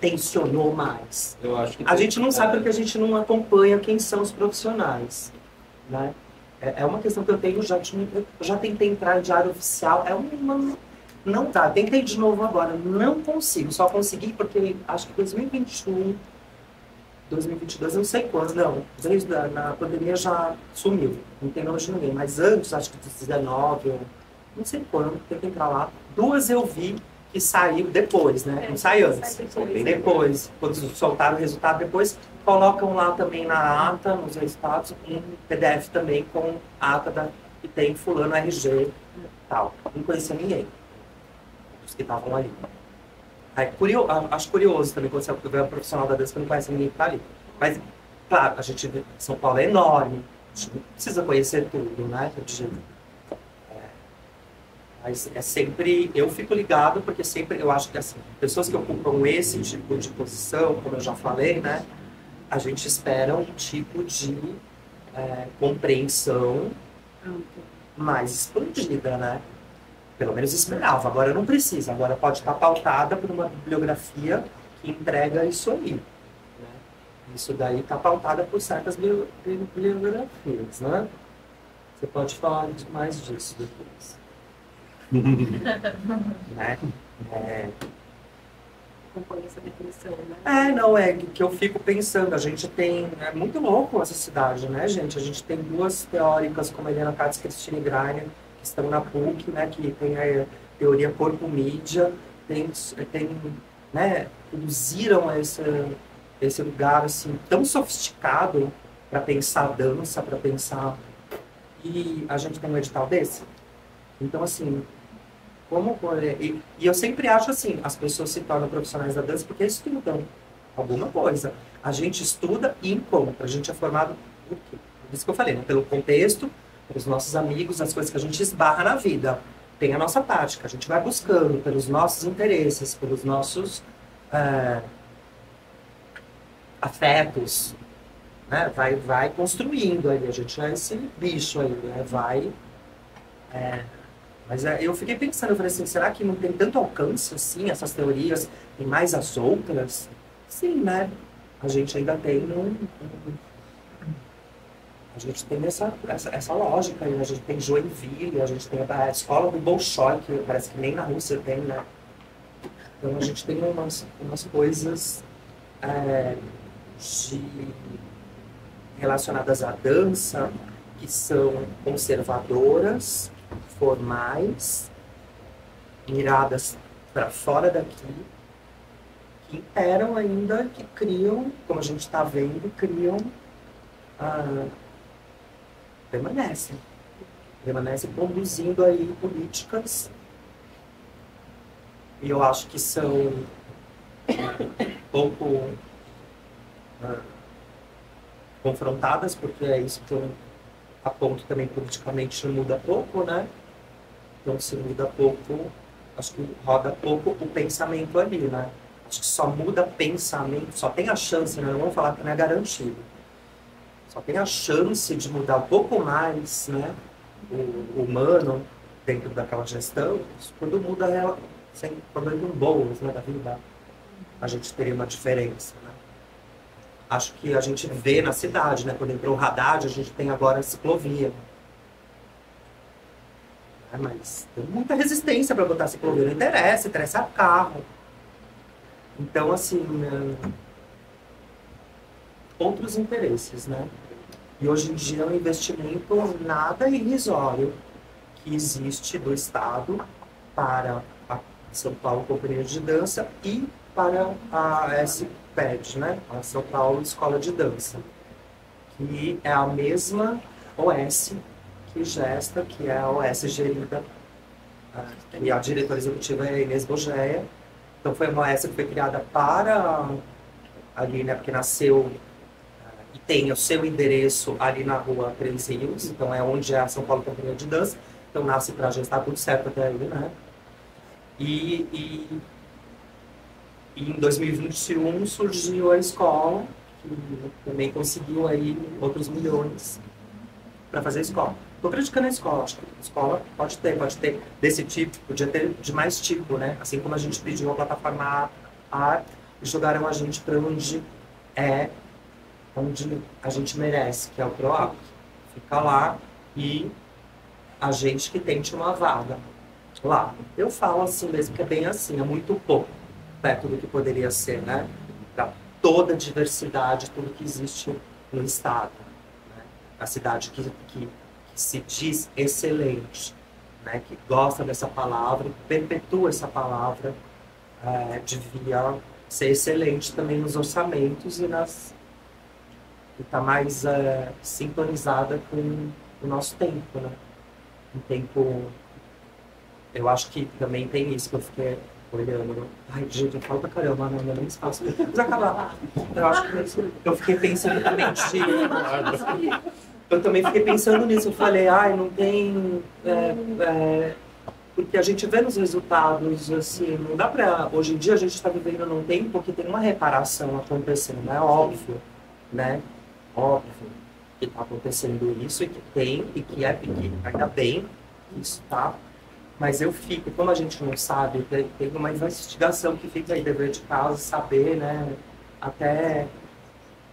tensionou mais. Eu acho que a gente não sabe porque a gente não acompanha quem são os profissionais. Né? É uma questão que eu tenho, já tentei entrar em diário oficial, não dá, tentei de novo agora, não consigo, só consegui porque acho que 2021, 2022, eu não sei quando, não, desde na pandemia já sumiu, não tem nome de ninguém, mas antes, acho que 19, eu não sei quando, tem que entrar lá. 2 eu vi que saiu depois, né? Não sai antes. sai depois. Bem depois, quando soltaram o resultado depois, colocam lá também na ata, nos resultados, um PDF também com a ata que tem fulano RG tal. Não conhecia ninguém, os que estavam ali. Aí, acho curioso também quando você vê um profissional da dança que não conhece ninguém que tá ali. Mas, claro, a gente vê que São Paulo é enorme, a gente não precisa conhecer tudo, né? Mas é sempre, eu fico ligado porque sempre eu acho que assim, pessoas que ocupam esse tipo de posição, como eu já falei, né? A gente espera um tipo de compreensão mais expandida, né? Pelo menos esperava. Agora não precisa. Agora pode estar pautada por uma bibliografia que entrega isso aí. Né? Isso daí está pautada por certas bibliografias, né? Você pode falar mais disso depois. Né? Compõe essa definição, né? Não, é que eu fico pensando, a gente tem, é muito louco essa cidade, né, gente? A gente tem duas teóricas, como a Helena Katz e Christine Greiner, que estão na PUC, né, que tem a teoria corpo-mídia, né, produziram esse lugar, assim, tão sofisticado para pensar dança, para pensar... E a gente tem um edital desse? Então, assim... E eu sempre acho assim, as pessoas se tornam profissionais da dança porque estudam alguma coisa. A gente estuda e encontra. A gente é formado por quê? Por isso que eu falei, né? Pelo contexto, pelos nossos amigos, as coisas que a gente esbarra na vida. Tem a nossa tática, a gente vai buscando pelos nossos interesses, pelos nossos afetos, né? Vai construindo aí, a gente é esse bicho aí, né? Mas eu fiquei pensando, eu falei assim, será que não tem tanto alcance assim, essas teorias, tem mais as outras? Sim, né? A gente ainda tem a gente tem essa lógica aí, a gente tem Joinville, a gente tem a escola do Bolshoi, que parece que nem na Rússia tem, né? Então a gente tem umas coisas relacionadas à dança que são conservadoras, formais, miradas para fora daqui, que imperam ainda, que criam, como a gente está vendo, permanecem conduzindo aí políticas, e eu acho que são pouco confrontadas, porque é isso que eu aponto também politicamente muda pouco, né? Então, se muda pouco, acho que roda pouco o pensamento ali, né? Acho que só muda pensamento, só tem a chance, né? Não vamos falar que não é garantido. Só tem a chance de mudar um pouco mais, né? O humano dentro daquela gestão, quando muda ela, quando ele boas, né, da vida, a gente teria uma diferença, né? Acho que a gente vê na cidade, né? Quando entrou o Haddad, a gente tem agora a ciclovia. Mas tem muita resistência para botar ciclovia. Não interessa carro. Então, assim, outros interesses, né? E hoje em dia é um investimento nada irrisório que existe do Estado para a São Paulo Companhia de Dança e para a SPED, né? A São Paulo Escola de Dança, que é a mesma OS que gesta, que é a OS gerida, e a diretora executiva é a Inês Bogeia. Então foi uma OS que foi criada para ali, né? Porque nasceu e tem o seu endereço ali na rua Três Rios, então é onde é a São Paulo Companhia de Dança. Então nasce para gestar tudo certo até aí, né? E em 2021 surgiu a escola, que também conseguiu aí outros milhões para fazer a escola. Estou criticando a escola, acho que a escola pode ter desse tipo, podia ter de mais tipo, né? Assim como a gente pediu a plataforma A, e jogaram a gente para onde a gente merece, que é o PROAC. Fica lá e a gente que tente uma vaga lá. Eu falo assim mesmo, que é bem assim, é muito pouco perto do que poderia ser, né? Para toda a diversidade, tudo que existe no estado, né? A cidade que se diz excelente, né, que gosta dessa palavra, perpetua essa palavra, devia ser excelente também nos orçamentos e tá mais sintonizada com o nosso tempo, né? Um tempo, eu acho que também tem isso, que eu fiquei olhando, ai gente, eu falo pra caramba, não nem espaço, mas acabar. Eu acho que eu fiquei pensando também eu também fiquei pensando nisso, eu falei, ai, não tem, porque a gente vê nos resultados, assim, não dá pra, hoje em dia a gente está vivendo num tempo que tem uma reparação acontecendo, é óbvio, né? Óbvio que está acontecendo isso e que tem, e que ainda bem que isso tá, mas eu fico, como a gente não sabe, tem uma investigação que fica aí, dever de casa, saber, né, até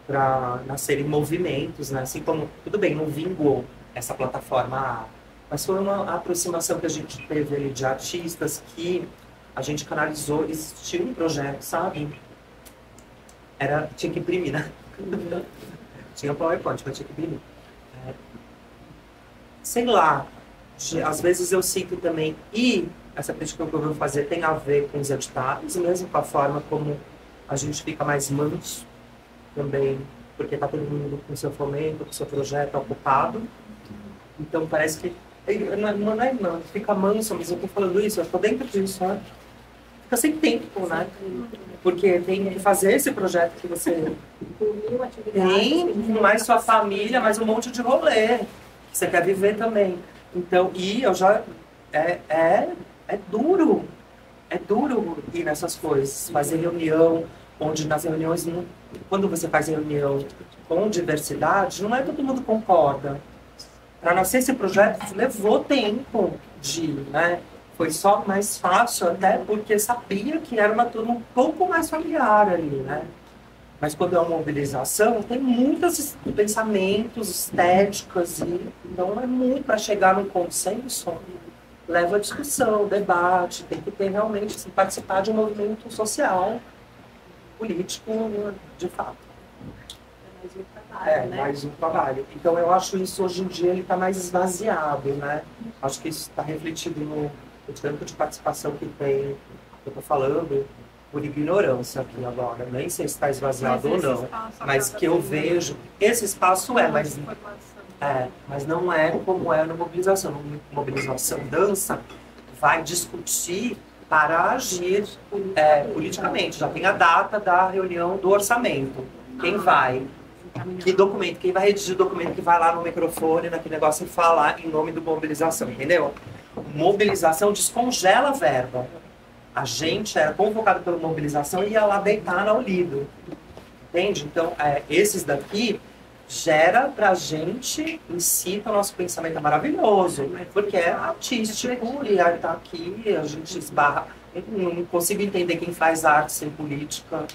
para nascerem movimentos, né, assim como, tudo bem, não vingou essa plataforma, mas foi uma aproximação que a gente teve ali de artistas que a gente canalizou, existia um projeto, sabe? Tinha que imprimir, né? Tinha PowerPoint, mas tinha que imprimir. Sei lá, às vezes eu sinto também, e essa crítica que eu vou fazer tem a ver com os editais, mesmo com a forma como a gente fica mais manso também, porque está todo mundo com seu fomento, com seu projeto ocupado. Então parece que, não, fica manso, mas eu estou falando isso, eu estou dentro disso, né? Fica sem tempo, né? Porque tem que fazer esse projeto que você tem, mais sua família, mais um monte de rolê que você quer viver também. Então, e eu já... É duro ir nessas coisas, fazer reunião, onde nas reuniões, quando você faz reunião com diversidade, não é todo mundo concorda. Para nascer esse projeto, levou tempo né? Foi só mais fácil, até porque sabia que era uma turma um pouco mais familiar ali, né? Mas quando é uma mobilização, tem muitos pensamentos, estéticas, então é muito para chegar num consenso, leva a discussão, debate, tem que ter realmente, assim, participar de um movimento social, político, de fato. Mais um trabalho. Então eu acho isso, hoje em dia, ele está mais esvaziado, né? Acho que isso está refletido no tanto de participação que tem, eu estou falando, por ignorância aqui agora, nem sei se está esvaziado ou não, mas que eu vejo, esse espaço mas não é como é na mobilização. Na mobilização, dança, vai discutir para agir politicamente, já tem a data da reunião do orçamento, quem vai, que documento, quem vai redigir o documento que vai lá no microfone, naquele negócio e falar em nome do mobilização, entendeu? Mobilização descongela a verba. A gente era convocado pela mobilização e ia lá deitar no lido. Entende? Então, esses daqui gera pra gente, incita o nosso pensamento maravilhoso, porque é artístico e tá aqui, a gente esbarra. Eu não consigo entender quem faz arte sem política.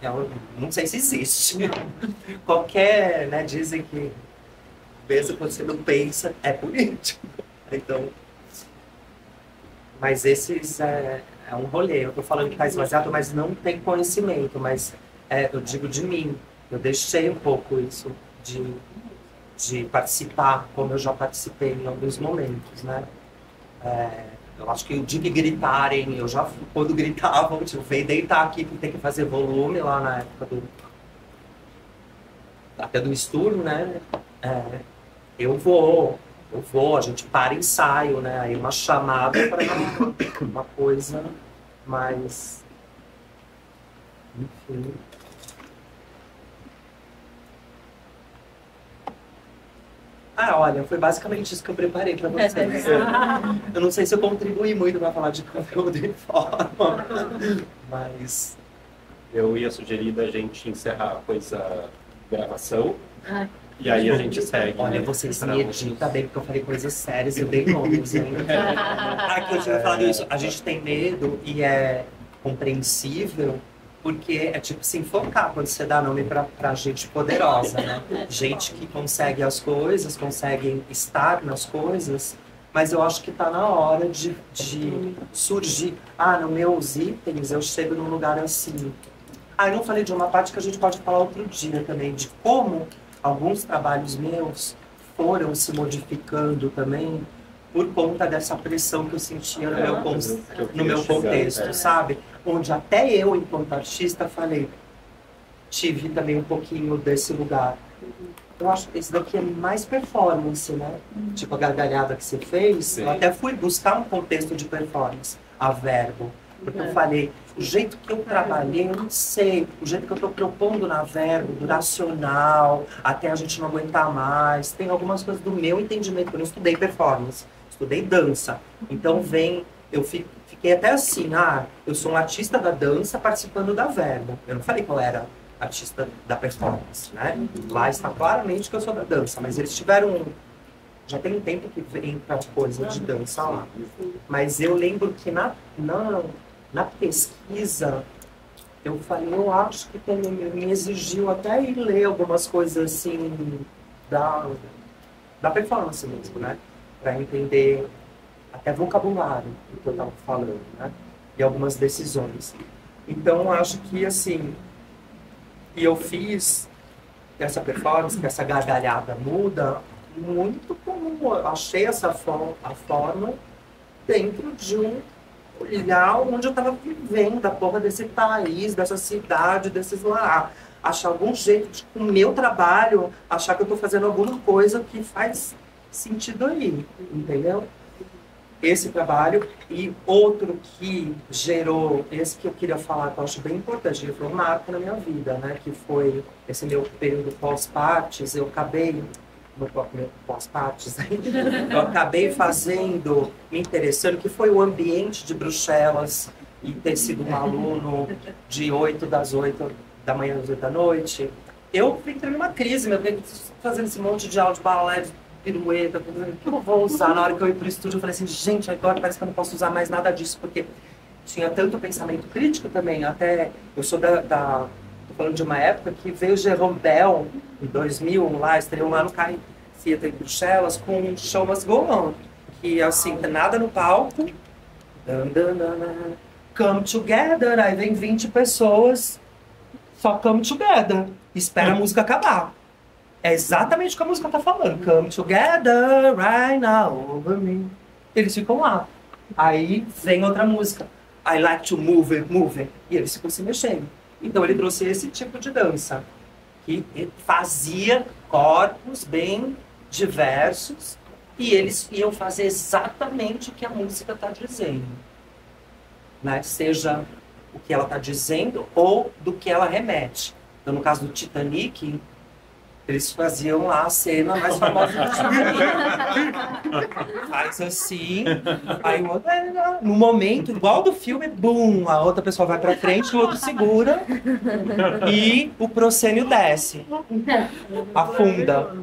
Eu não sei se existe. Qualquer, né, dizem que mesmo quando você não pensa, é político. Então, mas esses é um rolê. Eu tô falando que tá esvaziado, mas não tem conhecimento. Mas eu digo de mim. Eu deixei um pouco isso de participar, como eu já participei em alguns momentos, né? Eu acho que o dia que gritarem, quando gritavam, veio deitar aqui porque tem que fazer volume lá na época até do estudo, né? Eu vou, a gente para ensaio, né? Aí uma chamada para uma coisa mais... Enfim... Olha, foi basicamente isso que eu preparei para vocês. Eu não sei se eu contribuí muito para falar de conteúdo e forma, mas... Eu ia sugerir da gente encerrar com essa gravação, e aí a gente segue. Olha, vocês me editam bem, porque eu falei coisas sérias e bem longas, hein? Que eu tinha falado isso, a gente tem medo e é compreensível, porque é tipo se enfocar quando você dá nome pra gente poderosa, né? Gente que consegue as coisas, consegue estar nas coisas, mas eu acho que tá na hora de surgir. Nos meus itens eu chego num lugar assim. Eu não falei de uma parte que a gente pode falar outro dia também, de como alguns trabalhos meus foram se modificando também por conta dessa pressão que eu sentia no meu contexto, sabe? Onde até eu, enquanto artista, tive também um pouquinho desse lugar. Eu acho que esse daqui é mais performance, né? Tipo, a gargalhada que você fez, Sim. eu até fui buscar um contexto de performance, a verbo. Porque eu falei, o jeito que eu trabalhei, eu não sei, o jeito que eu estou propondo na verbo, duracional, até a gente não aguentar mais, tem algumas coisas do meu entendimento, eu não estudei performance, estudei dança. Então eu fiquei até assim, eu sou um artista da dança participando da verbo. Eu não falei qual era artista da performance, né? Lá está claramente que eu sou da dança, mas eles tiveram... Já tem um tempo que vem para coisa de dança lá. Mas eu lembro que na pesquisa, eu falei, eu acho que me exigiu até ir ler algumas coisas assim da performance mesmo, né? Para entender até vocabulário do que eu estava falando, né? E algumas decisões. Então, eu acho que assim... E eu fiz essa performance, que essa gargalhada muda, muito como eu achei essa a forma dentro de um olhar onde eu estava vivendo, a porra desse país, dessa cidade, desses lá. Achar algum jeito de, com o meu trabalho, achar que eu estou fazendo alguma coisa que faz sentido aí, entendeu? Esse trabalho e outro que gerou, esse que eu queria falar, que eu acho bem importante, ele foi um marco na minha vida, né? Que foi esse meu período pós-partes, eu acabei, no pós-partes, eu acabei fazendo, me interessando, que foi o ambiente de Bruxelas e ter sido um aluno de 8 da manhã às 8 da noite. Eu entrei numa crise, fazendo esse monte de aula de balé, pirueta, que eu vou usar na hora que eu ir pro estúdio. Eu falei assim, gente, agora parece que eu não posso usar mais nada disso, porque tinha tanto pensamento crítico também. Até eu sou tô falando de uma época que veio Jerome Bell, em 2000, lá, estreou lá no Kai Theater em Bruxelas, com um Show Must Go On, que assim, tem nada no palco, come together, aí vem 20 pessoas, só come together, espera a música acabar. É exatamente o que a música tá falando. Come together right now over me. Eles ficam lá. Aí vem outra música. I like to move it, move it. E eles ficam se mexendo. Então ele trouxe esse tipo de dança. Que fazia corpos bem diversos. E eles iam fazer exatamente o que a música está dizendo. Né? Seja o que ela está dizendo ou do que ela remete. Então no caso do Titanic... Eles faziam lá a cena mais famosa do Titanic. Faz assim, aí o outro, no momento, igual do filme, bum, a outra pessoa vai pra frente, o outro segura e o proscênio desce. Afunda.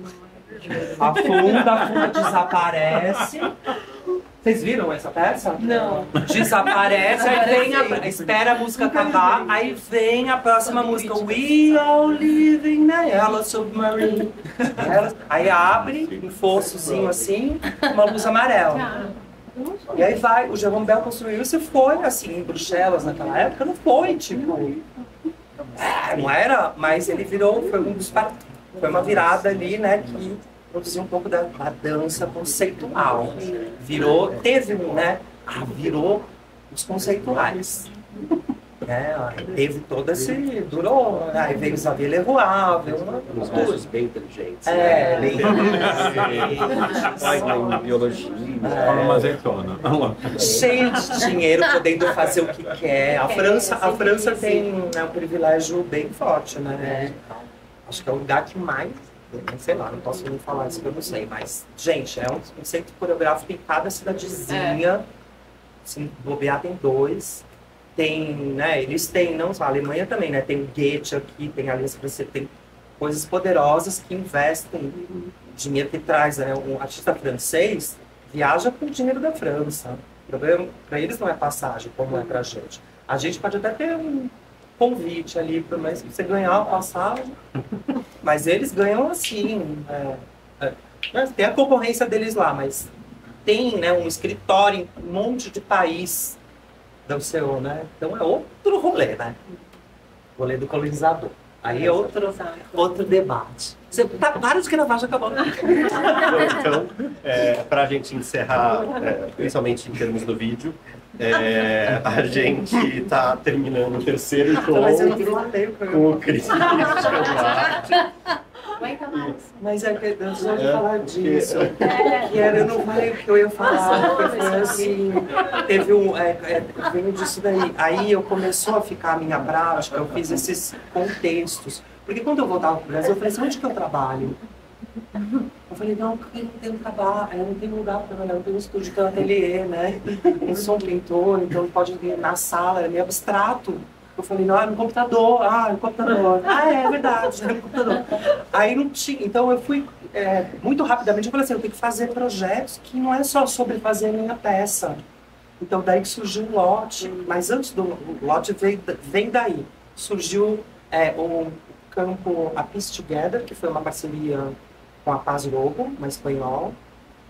A funda desaparece. Vocês viram essa peça? Não. Desaparece, aí vem espera a música acabar, aí vem a próxima música. We all live in a yellow submarine. Aí abre um fossozinho assim, uma luz amarela. E aí vai, o Jerome Bell construiu isso e foi assim, em Bruxelas naquela época, não foi tipo... não era, mas ele virou, foi uma virada ali, né, que produziu um pouco da dança conceitual. Virou os conceituais. Teve todo esse... Durou, aí veio Xavier Leroy, veio Uns moços bem inteligentes. bem Na biologia. Fala uma azeitona. cheio de dinheiro, podendo fazer o que quer. A França tem um privilégio bem forte, né? Acho que é o lugar que mais... Sei lá, não posso nem falar isso que eu não sei, mas, gente, é um centro coreográfico em cada cidadezinha. Se bobear, tem 2. Tem, né, eles têm, não só a Alemanha também, né? Tem o Goethe aqui, tem a Aliança Francesa, tem coisas poderosas que investem dinheiro que traz, né? Um artista francês viaja com o dinheiro da França. O problema para eles não é passagem, como é pra gente. A gente pode até ter um convite ali para você ganhar a passagem, mas eles ganham assim. Tem a concorrência deles lá, mas tem, né, um escritório em um monte de país do seu, né? Então é outro rolê, né? Rolê do colonizador. Aí é outro debate. Você para de gravar, já acabou. Então, para a gente encerrar, principalmente em termos do vídeo, a gente está terminando o terceiro Mas eu não encontro falei com o Christian Duarte. Aguenta mais. Mas é que eu já ouvi falar disso. E eu não falei o que eu ia falar, porque foi assim, teve veio disso daí. Aí eu começou a ficar a minha prática, eu fiz esses contextos. Porque quando eu voltava para o Brasil, eu falei assim, onde que eu trabalho? Eu falei, não, porque eu não tenho trabalho, eu não tenho lugar para trabalhar, eu não tenho estúdio, tenho ateliê, né? Eu sou um pintor, então pode ir na sala, é meio abstrato. Eu falei, não, no computador, no computador. É verdade, no computador. Aí não tinha, então eu fui, muito rapidamente, eu falei assim, eu tenho que fazer projetos que não é só sobre fazer a minha peça. Então daí que surgiu o lote, mas antes do lote vem daí. Surgiu o campo A Peace Together, que foi uma parceria com a Paz Lobo, uma espanhola,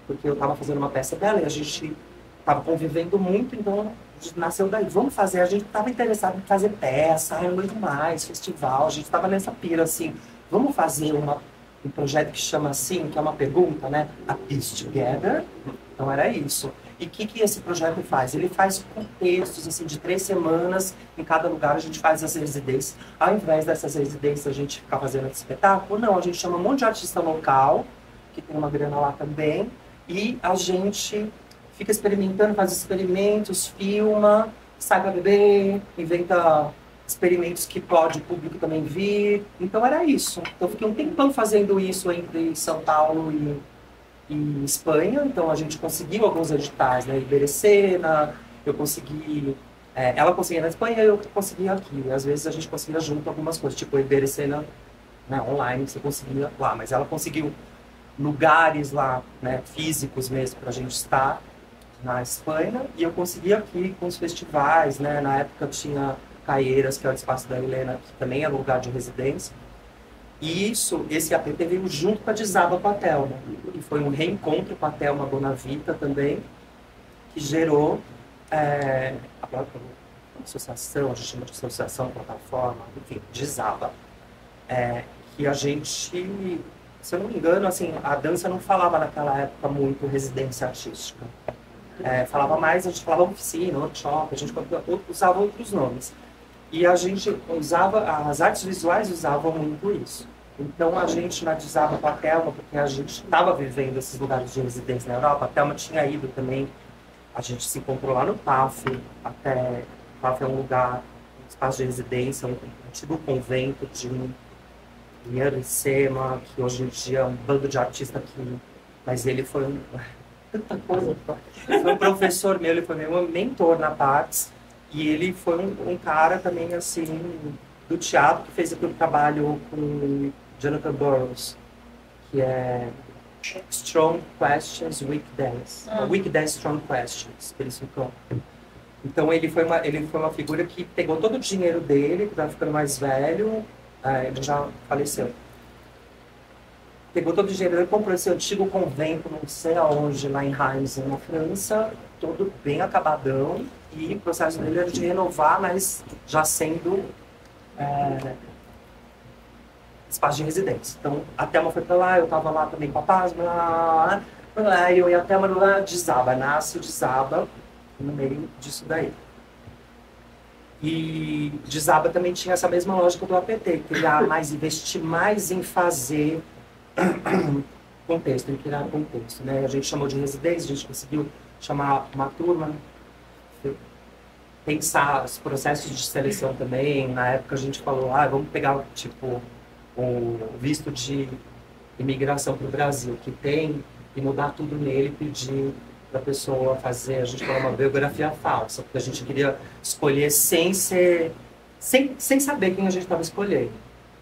porque eu estava fazendo uma peça dela e a gente estava convivendo muito, então nasceu daí. Vamos fazer, a gente estava interessado em fazer peça, muito mais, festival, a gente estava nessa pira assim, vamos fazer um projeto que chama assim, que é uma pergunta, né? A Peace Together. Então era isso. E o que esse projeto faz? Ele faz contextos assim, de 3 semanas, em cada lugar a gente faz as residências. Ao invés dessas residências a gente ficar fazendo esse espetáculo, não, a gente chama um monte de artista local, que tem uma grana lá também, e a gente fica experimentando, faz experimentos, filma, sai para beber, inventa experimentos que pode o público também vir. Então era isso. Então eu fiquei um tempão fazendo isso entre São Paulo e Espanha, então a gente conseguiu alguns editais, né? Iberecena, eu consegui, ela conseguia na Espanha e eu conseguia aqui. Às vezes a gente conseguia junto algumas coisas, tipo a Iberecena, né, online, você conseguia lá, mas ela conseguiu lugares lá, né, físicos mesmo, para a gente estar na Espanha, e eu consegui aqui com os festivais, né? Na época tinha Caieiras, que é o espaço da Helena, que também era um lugar de residência. E esse APT veio junto com a Desaba com a Thelma. E foi um reencontro com a Thelma Bonavita também, que gerou a própria associação, a gente chama de associação, plataforma, enfim, Desaba. Que a gente, se eu não me engano, assim, a dança não falava naquela época muito residência artística. Falava mais, a gente falava oficina, workshop, a gente usava outros nomes. E a gente usava, as artes visuais usavam muito isso. Então a gente na Desaba com a Thelma, porque a gente estava vivendo esses lugares de residência na Europa, a Thelma tinha ido também, a gente se encontrou lá no PAF, o PAF é um lugar, um espaço de residência, um antigo convento de Iracema, que hoje em dia é um bando de artistas aqui, mas ele foi tanta coisa. Ele foi um professor meu, ele foi meu mentor na Pax. E ele foi um cara também, assim, do teatro, que fez aquele trabalho com Jonathan Burrows, que é Strong Questions, Weak Dance. Weak Dance, Strong Questions, que eles ficam. Então ele foi uma figura que pegou todo o dinheiro dele, que estava ficando mais velho, ele já faleceu. Pegou todo o dinheiro dele, comprou esse antigo convento, não sei aonde, lá em Reims, na França, todo bem acabadão. E o processo dele era de renovar, mas já sendo espaço de residência. Então, a Thelma foi para lá, eu estava lá também com a Paz, eu e a Thelma lá, Desaba, nasce o Desaba no meio disso daí. E Desaba também tinha essa mesma lógica do APT, criar mais, investir mais em fazer contexto, em criar contexto, né? A gente chamou de residência, a gente conseguiu chamar uma turma, pensar os processos de seleção também. Na época a gente falou, vamos pegar tipo o visto de imigração para o Brasil que tem e mudar tudo nele, pedir para a pessoa fazer, a gente falou, uma biografia falsa, porque a gente queria escolher sem saber quem a gente estava escolhendo.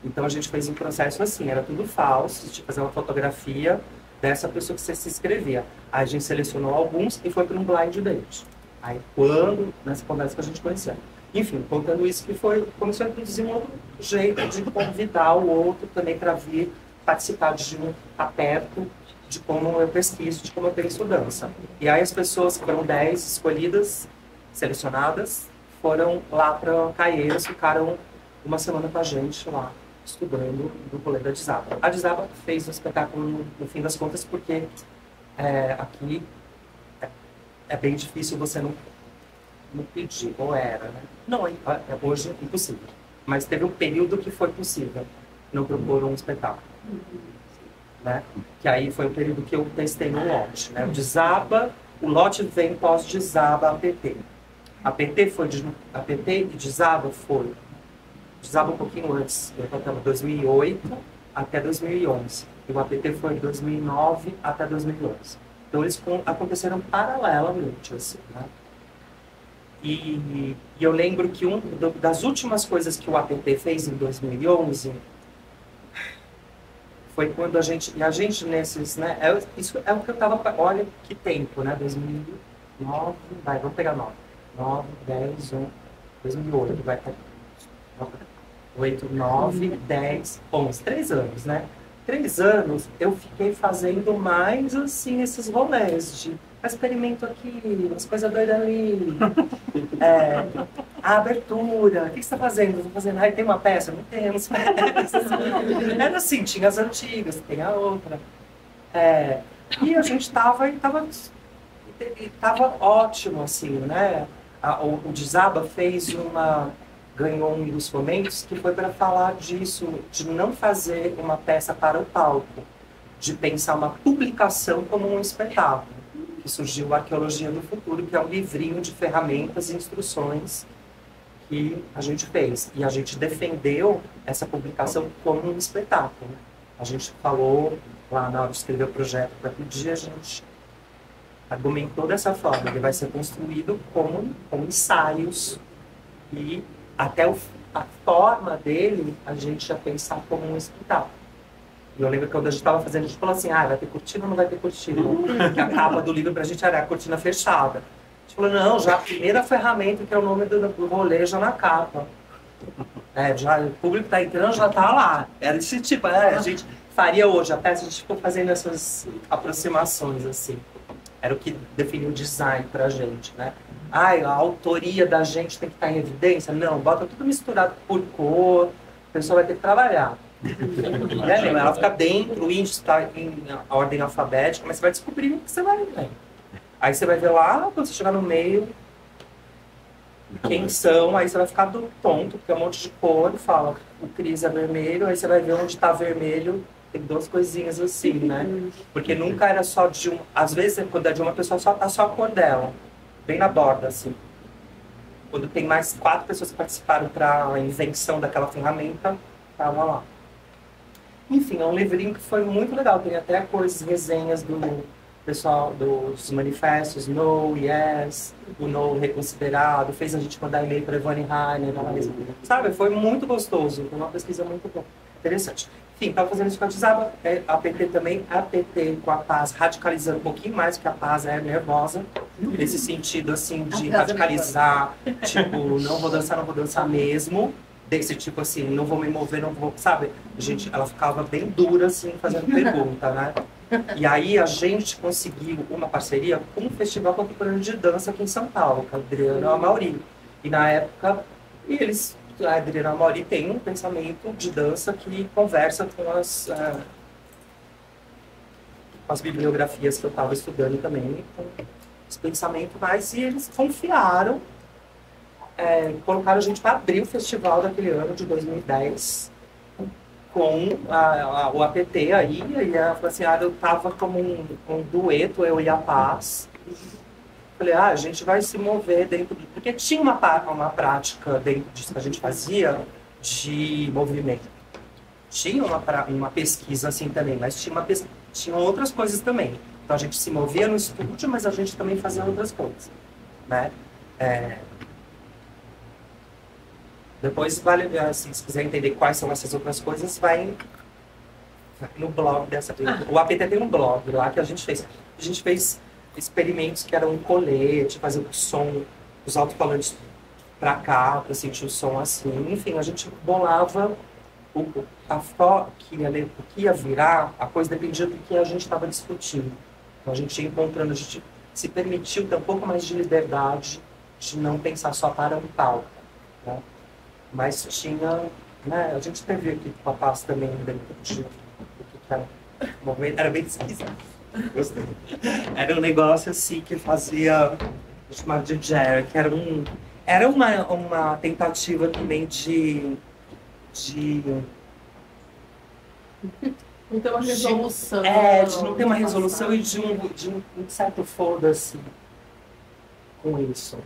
Então a gente fez um processo assim, era tudo falso, de fazer uma fotografia dessa pessoa que você se inscrevia. Aí a gente selecionou alguns e foi para um blind date. Aí nessa conversa que a gente conheceu. Enfim, contando isso que começou a introduzir um outro jeito de convidar o outro também para vir participar de estar perto de como eu pesquiso, de como eu penso dança. E aí as pessoas, que foram 10 escolhidas, selecionadas, foram lá para Caieiras, ficaram uma semana com a gente lá. estudando do rolê da Desaba. A Desaba fez o espetáculo no fim das contas porque aqui é bem difícil você não pedir, ou era, né? Não, hoje é impossível. Mas teve um período que foi possível não propor um espetáculo. Né? Que aí foi o período que eu testei no lote. Né? O lote vem pós-Desaba APT. APT e Desaba foi. Desaba um pouquinho antes, eu contava 2008 até 2011. E o APT foi de 2009 até 2011. Então eles aconteceram paralelamente, assim, né? E eu lembro que das últimas coisas que o APT fez em 2011 foi quando a gente nesses, né, isso é o que eu tava, olha que tempo, né, 2009, vamos pegar 9, 10, 11, 2008, vai estar 8, 9, 10, 11, 3 anos, né? 3 anos eu fiquei fazendo mais, assim, esses rolês de experimento aqui, umas coisas doidas ali, a abertura, o que você está fazendo? Estou fazendo, tem uma peça? Não temos peças. Era assim, tinha as antigas, tem a outra. E a gente estava ótimo, assim, né? O Desaba ganhou um dos momentos que foi para falar disso, de não fazer uma peça para o palco, de pensar uma publicação como um espetáculo. Que surgiu a Arqueologia do Futuro, que é um livrinho de ferramentas e instruções que a gente fez. E a gente defendeu essa publicação como um espetáculo. A gente falou, lá na hora de escrever o projeto para pedir, a gente argumentou dessa forma. Ele vai ser construído como ensaios e até a forma dele a gente já pensar como um espetáculo. E eu lembro que quando a gente estava fazendo, a gente falou assim, vai ter cortina ou não vai ter cortina? Porque a capa do livro pra gente era a cortina fechada. A gente falou, não, já a primeira ferramenta, que é o nome do rolê, já na capa. Já, o público tá entrando, já tá lá. Era esse tipo, a gente faria hoje a peça, a gente ficou fazendo essas aproximações, assim. Era o que definiu o design pra gente, né? A autoria da gente tem que estar em evidência? Não, bota tudo misturado por cor, a pessoa vai ter que trabalhar. Ela fica dentro, o índice está em ordem alfabética, mas você vai descobrir o que você vai ver. Aí você vai ver lá, quando você chegar no meio, quem são, aí você vai ficar do tonto, porque é um monte de cor, fala, o Cris é vermelho, aí você vai ver onde está vermelho, tem 2 coisinhas assim, né? Porque nunca era só de um. Às vezes, quando é de uma pessoa, só tá só a cor dela, bem na borda, assim. Quando tem mais 4 pessoas que participaram para a invenção daquela ferramenta, tava lá. Enfim, é um livrinho que foi muito legal. Tem até coisas, resenhas do pessoal dos manifestos, No, Yes, o No Reconsiderado. Fez a gente mandar e-mail para Evane Rainer. Sabe, foi muito gostoso. Foi uma pesquisa muito boa. Interessante. Enfim, estava fazendo isso com a Desaba. A PT também. A PT com a Paz, radicalizando um pouquinho mais, porque a Paz é nervosa. Nesse sentido, assim, de radicalizar. Tipo, não vou dançar mesmo. Desse tipo assim, não vou me mover, não vou, sabe? Ela ficava bem dura, assim, fazendo pergunta, né? E aí a gente conseguiu uma parceria com o Festival Contemporâneo de Dança aqui em São Paulo, com a Adriana e a Mauri. E na época, a Adriana e a Mauri tem um pensamento de dança que conversa com as bibliografias que eu estava estudando também, com esse pensamento mais, e eles confiaram. Colocaram a gente para abrir o festival daquele ano de 2010 com o APT aí, e ela falou assim, eu tava como um dueto, eu e a Paz. Falei, a gente vai se mover dentro do... Porque tinha uma prática dentro disso que a gente fazia de movimento. Tinha uma pesquisa assim também, mas tinha outras coisas também. Então a gente se movia no estúdio, mas a gente também fazia outras coisas, né? Depois, vale, assim, se quiser entender quais são essas outras coisas, vai no blog dessa... O APT tem um blog lá que a gente fez. A gente fez experimentos que eram um colete, fazer o som, os alto-falantes pra cá, pra sentir o som assim. Enfim, a gente bolava o que ia virar, a coisa dependia do que a gente estava discutindo. Então a gente ia encontrando, a gente se permitiu ter um pouco mais de liberdade de não pensar só para um palco, né? Mas tinha né? A gente teve aqui papás também dentro de o que era o movimento, era bem esquisito. Gostei. Era um negócio assim que fazia, chamado de Jerry, que era uma tentativa também de Não tem uma resolução. de não ter uma resolução e de um certo foda-se com isso.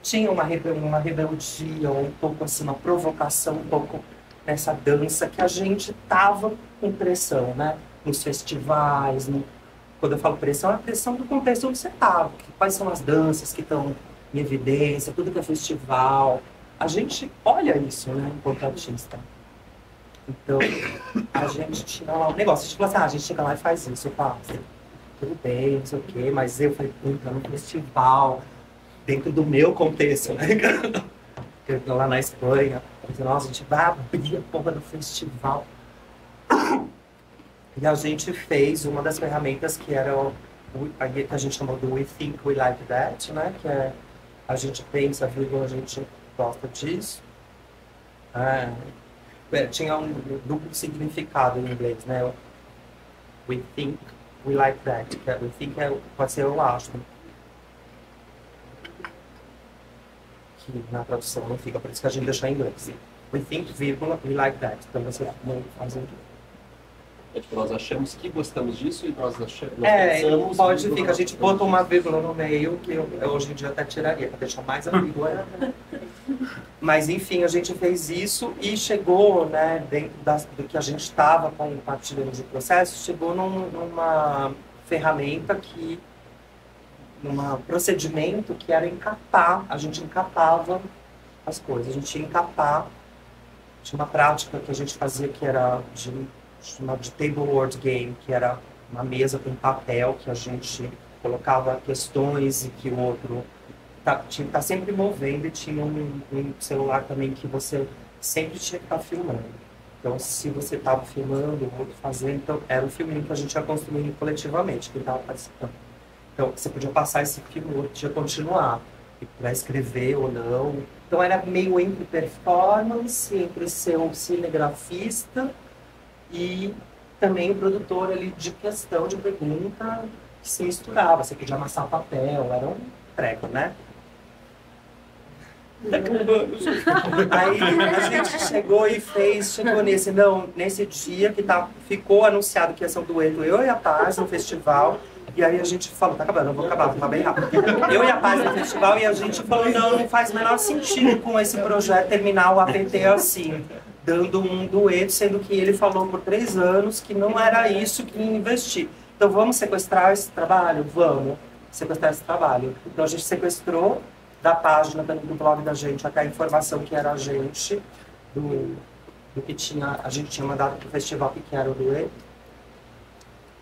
Tinha uma rebeldia, um pouco assim, uma provocação, um pouco nessa dança que a gente tava com pressão, né? Nos festivais, quando eu falo pressão, é a pressão do contexto onde você tava. Quais são as danças que estão em evidência, tudo que é festival. A gente olha isso, né, enquanto artista. Então, a gente tinha lá um negócio, a gente falou assim, a gente chega lá e faz isso, passa. Tudo bem, não sei o quê, mas eu falei, puta, num festival, dentro do meu contexto, né? Eu lá na Espanha, eu falei, nossa, a gente vai abrir a porra do festival. E a gente fez uma das ferramentas que era que a gente chamou do We Think We Like That, né? Que é a gente pensa, vírgula, a gente gosta disso. Tinha um duplo significado em inglês, né? We think we like that. Que we think pode ser eu acho. Que na tradução não fica, por isso que a gente deixou em inglês. We think, vírgula, we like that. Então você faz em inglês. Nós achamos que gostamos disso e nós pensamos... Pode ficar. A gente botou uma vírgula no meio, que eu hoje em dia até tiraria, para deixar mais a vírgula. Mas, enfim, a gente fez isso e chegou, né, dentro do que a gente estava compartilhando de processo, chegou numa ferramenta num procedimento que era encapar. A gente encapava as coisas, a gente ia encapar. Tinha uma prática que a gente fazia que era chamado de table word game, que era uma mesa com papel que a gente colocava questões e que o outro tinha que estar sempre movendo, e tinha um celular também que você sempre tinha que estar filmando. Então, se você estava filmando, o outro fazendo, então era um filminho que a gente ia construindo coletivamente, quem estava participando. Então, você podia passar esse filme, o outro podia continuar, para escrever ou não. Então, era meio entre performance, entre ser um cinegrafista e também o produtor ali de questão, de pergunta, que se misturava. Você podia amassar papel, era um treco, né? Aí a gente chegou nesse dia que ficou anunciado que ia ser um dueto, eu e a Paz no festival. E aí a gente falou, tá acabando, eu vou acabar, vou acabar bem rápido. Eu e a Paz no festival, e a gente falou, não faz o menor sentido com esse projeto terminar o APT assim, dando um dueto, sendo que ele falou por 3 anos que não era isso que ia investir. Então vamos sequestrar esse trabalho? Vamos sequestrar esse trabalho. Então a gente sequestrou da página do blog da gente até a informação que era a gente, do que a gente tinha mandado para o festival, que era o dueto.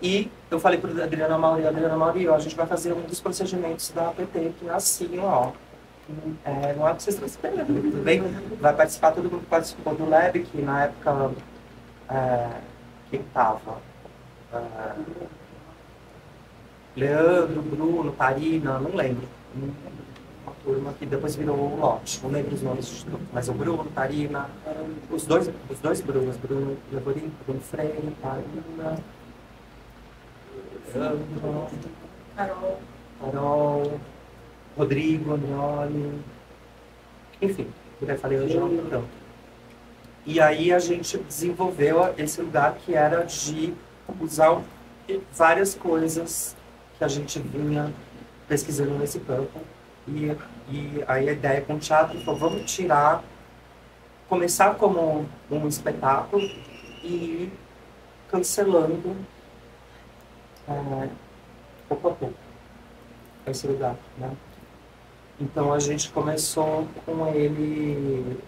E eu falei para a Adriana Mauri, a gente vai fazer um dos procedimentos da APT, que é assim, ó. Não é o que vocês estão esperando, tudo bem? Vai participar, todo mundo que participou do Lab, que na época, quem estava? Leandro, Bruno, Tarina, não lembro. Uma turma que depois virou o lote, não lembro os nomes de todos, mas o Bruno, Tarina, os dois Brunos, Bruno Levorim, Bruno Freire, Tarina, Carol, Rodrigo, Andrioli, enfim, eu falei hoje não tanto. E aí a gente desenvolveu esse lugar que era de usar várias coisas que a gente vinha pesquisando nesse campo. E aí a ideia com o teatro foi, vamos começar como um espetáculo e ir cancelando pouco a pouco esse lugar, né? Então a gente começou com ele,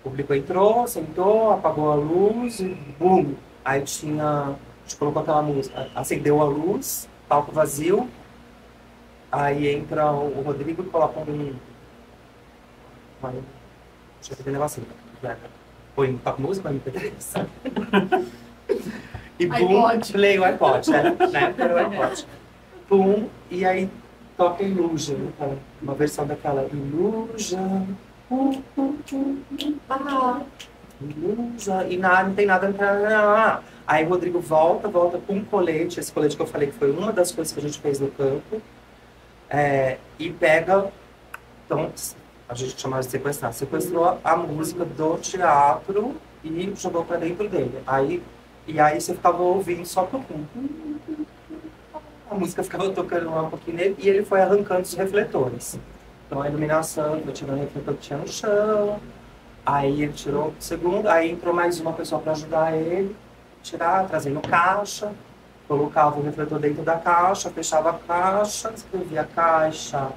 o público entrou, sentou, apagou a luz e bum! Aí a gente colocou aquela música, acendeu a luz, palco vazio, aí entra o Rodrigo e coloca deixa eu ver o negócio assim, põe toca música, MP3. E boom, play o iPod, né? Na época era o iPod. Boom, e aí toca Illusion, uma versão daquela Illusion, E nada, não tem nada pra... Aí o Rodrigo volta com um colete, esse colete que eu falei que foi uma das coisas que a gente fez no campo, e pega, então, a gente chamava de sequestrar, sequestrou a música do teatro e jogou pra dentro dele. E aí você ficava ouvindo só pro a música ficava tocando lá um pouquinho nele e ele foi arrancando os refletores. Então a iluminação, foi tirando o refletor que tinha no chão, aí ele tirou o segundo, aí entrou mais uma pessoa para ajudar ele, trazendo caixa, colocava o refletor dentro da caixa, fechava a caixa, escrevia a caixa,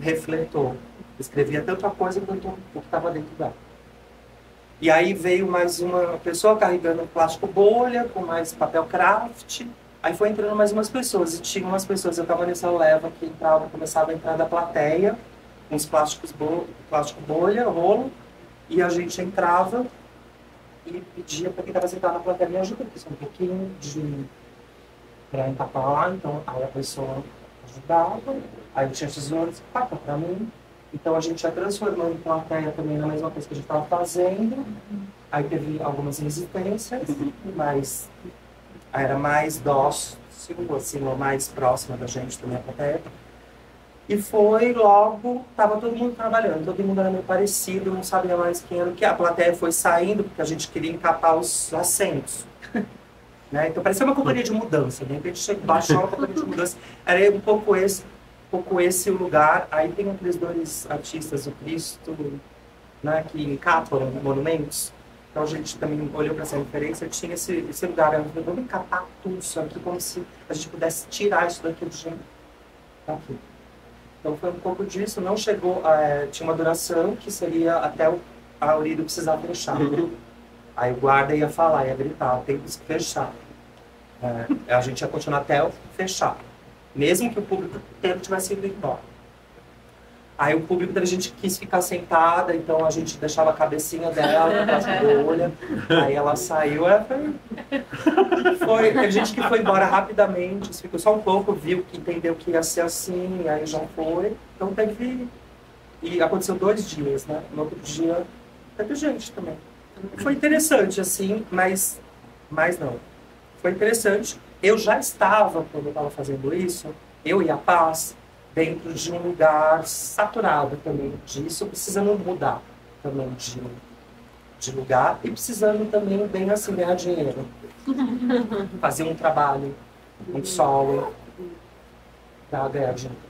refletor, escrevia tanta coisa quanto o que estava dentro dela. E aí veio mais uma pessoa carregando plástico bolha, com mais papel craft. Aí foi entrando mais umas pessoas. E tinha umas pessoas, eu estava nessa leva que começava a entrar da plateia, com os plástico bolha, rolo. E a gente entrava e pedia para quem estava sentado na plateia me ajuda, porque só um pouquinho para encapar lá. Então aí a pessoa ajudava. Aí tinha tesouros, paga para mim. Então a gente ia transformando plateia também na mesma coisa que a gente estava fazendo. Aí teve algumas resistências, mas era mais dócil, assim, ou mais próxima da gente também a plateia. E foi logo, estava todo mundo trabalhando, todo mundo era meio parecido, não sabia mais quem era o que. A plateia foi saindo porque a gente queria encapar os assentos. Né? Então parecia uma companhia de mudança, de repente baixou uma companhia de mudança. Era um pouco esse o lugar. Aí tem aqueles dois artistas, o Cristo, né, que encapam monumentos. Então a gente também olhou para essa referência, tinha esse lugar, vamos encapar tudo isso aqui, como se a gente pudesse tirar isso daqui do jeito daqui. Então foi um pouco disso, não chegou, tinha uma duração que seria até a Aurido precisar fechar. Aí o guarda ia falar, ia gritar, tem que fechar. A gente ia continuar até o fechar. Mesmo que o público inteiro tivesse ido embora. Aí o público da gente quis ficar sentada, então a gente deixava a cabecinha dela atrás da olha. Aí ela saiu, teve gente que foi embora rapidamente, ficou só um pouco, viu, que entendeu que ia ser assim, aí já foi. Então teve... E aconteceu 2 dias, né? No outro dia teve gente também. Foi interessante, assim, mas não. Foi interessante. Eu já estava, quando eu estava fazendo isso, eu e a Paz, dentro de um lugar saturado também disso, precisando mudar também de lugar e precisando também, bem assim, ganhar dinheiro. Fazer um trabalho, um solo, para ganhar dinheiro.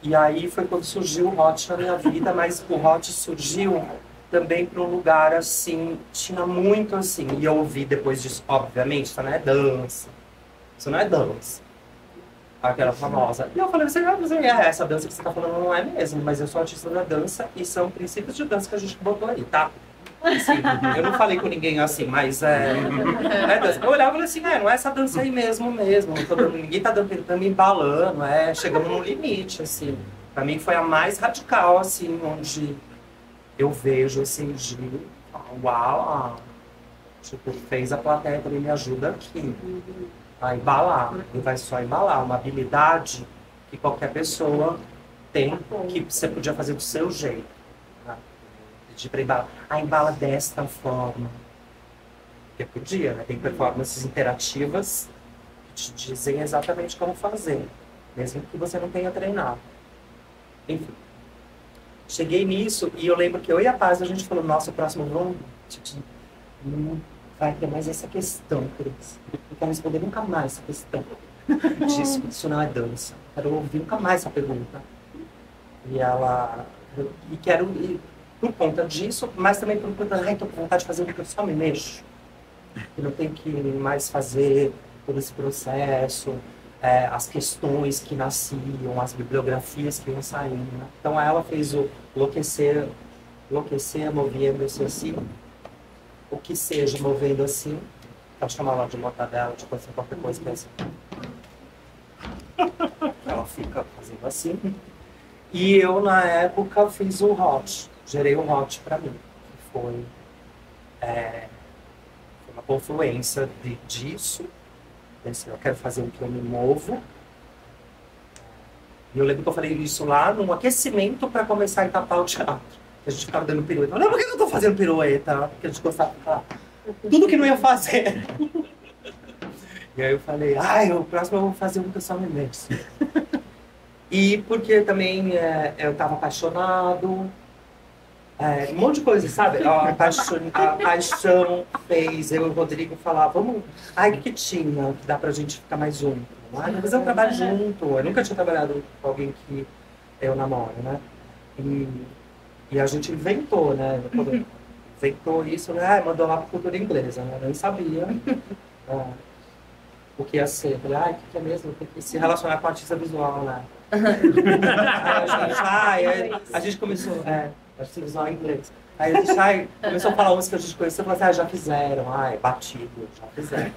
E aí foi quando surgiu o Hot na minha vida, mas o Hot surgiu também para um lugar assim, tinha muito assim, e eu ouvi depois disso, obviamente, isso não é dança, isso não é dança, aquela famosa. E eu falei, essa dança que você está falando não é mesmo, mas eu sou artista da dança e são princípios de dança que a gente botou aí, tá? Assim, eu não falei com ninguém assim, mas eu olhava e falei assim, não é essa dança aí mesmo, ninguém tá tentando embalando, chegamos no limite, assim. Pra mim foi a mais radical, assim, onde eu vejo, assim, de uau, tipo, fez a plateia também me ajuda aqui a embalar, e vai só embalar, uma habilidade que qualquer pessoa tem, que você podia fazer do seu jeito, né? Pedir pra embalar, embala desta forma, porque podia, né? Tem performances interativas que te dizem exatamente como fazer, mesmo que você não tenha treinado. Enfim. Cheguei nisso e eu lembro que eu e a Paz, a gente falou, nossa, o próximo vamos, não vai ter mais essa questão, Cris. Não quero responder nunca mais essa questão. Isso não é dança. Quero ouvir nunca mais essa pergunta. E por conta disso, mas também por conta da tô com vontade de fazer porque eu só me mexo. Eu não tenho que mais fazer todo esse processo. As questões que nasciam, as bibliografias que iam saindo. Né? Então ela fez o enlouquecer, movendo-se assim, o que seja movendo assim, pode chamar ela de mortadela, de qualquer coisa que é assim. Ela fica fazendo assim. E eu, na época, fiz o Hot, gerei o Hot para mim, que foi uma confluência disso. Eu quero fazer o que eu me movo. E eu lembro que eu falei isso lá num aquecimento para começar a etapar o teatro. A gente ficava dando pirueta. Não, por que eu tô fazendo pirueta? Porque a gente gostava de falar tudo que não ia fazer. E aí eu falei, o próximo eu vou fazer um pessoal imenso. E porque também eu tava apaixonado. Um monte de coisa, sabe? A paixão fez eu e o Rodrigo falar, vamos... o que tinha que dá pra gente ficar mais junto? Vamos fazer um trabalho junto. Eu nunca tinha trabalhado com alguém que eu namoro, né? E a gente inventou, né? Inventou isso, né? Mandou lá pra cultura inglesa, né? Eu nem sabia o que ia ser. Falei, o que é mesmo? Tem que se relacionar com a artista visual, né? A gente começou... artista visual em inglês. Aí a gente começou a falar uns que a gente conheceu e falou assim, já fizeram, batido, já fizeram.